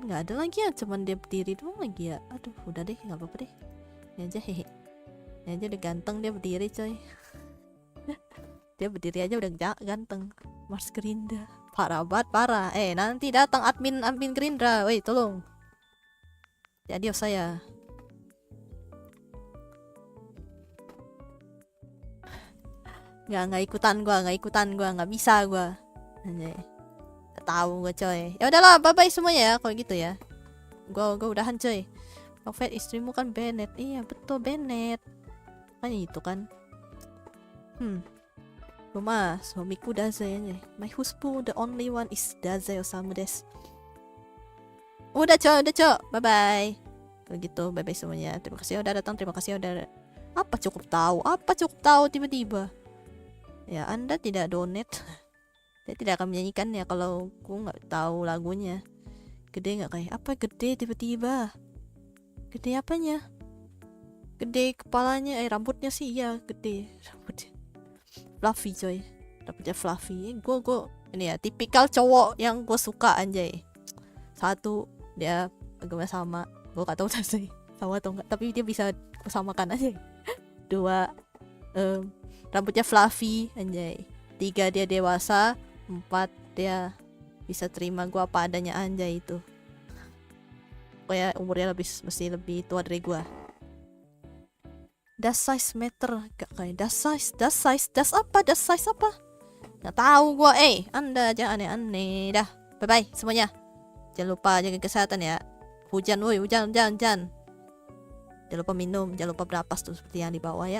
Nggak ada lagi ya, cuman dia berdiri doang lagi ya. Aduh, udah deh, nggak apa-apa deh. Ini aja hehe. Ini aja udah ganteng dia berdiri coy. Dia berdiri aja udah ganteng. Mars Gerindra. Parah banget, parah. Nanti datang admin Gerindra. Woi, tolong. Jadi saya. Nggak ikutan gua, nggak bisa gua. Anjay. Tahu gue coy. Ya udahlah, bye bye semuanya ya kalau gitu ya. Gua udahan coy. Novel istrimu kan Bennett. Iya betul Bennett. Makanya itu kan. Rumah suamiku Dazai aja. My husband the only one is Dazai Osamu desu. Udah coy. Bye bye. Kalau gitu bye bye semuanya. Terima kasih udah datang. Terima kasih udah. Apa cukup tahu tiba-tiba. Ya Anda tidak donate. Saya tidak akan menyanyikannya kalau aku nggak tahu lagunya. Gede nggak kayak apa? Gede tiba-tiba. Gede apanya? Gede kepalanya, rambutnya sih ya gede. Rambutnya fluffy coy. Rambutnya fluffy. Gue ini ya tipikal cowok yang gue suka anjay. Satu dia agama sama. Gue gak tahu sih sama atau enggak. Tapi dia bisa samakan aja. Dua rambutnya fluffy anjay. Tiga dia dewasa. 4 dia bisa terima gue apa adanya anjay itu. Pokoknya umurnya mesti lebih tua dari gue. Das size meter gak kayak das size apa? Nggak tahu gue. Anda jangan aneh-aneh dah. Bye bye semuanya. Jangan lupa jaga kesehatan ya. Hujan. Jangan lupa minum, jangan lupa berapas tuh seperti yang di bawah ya.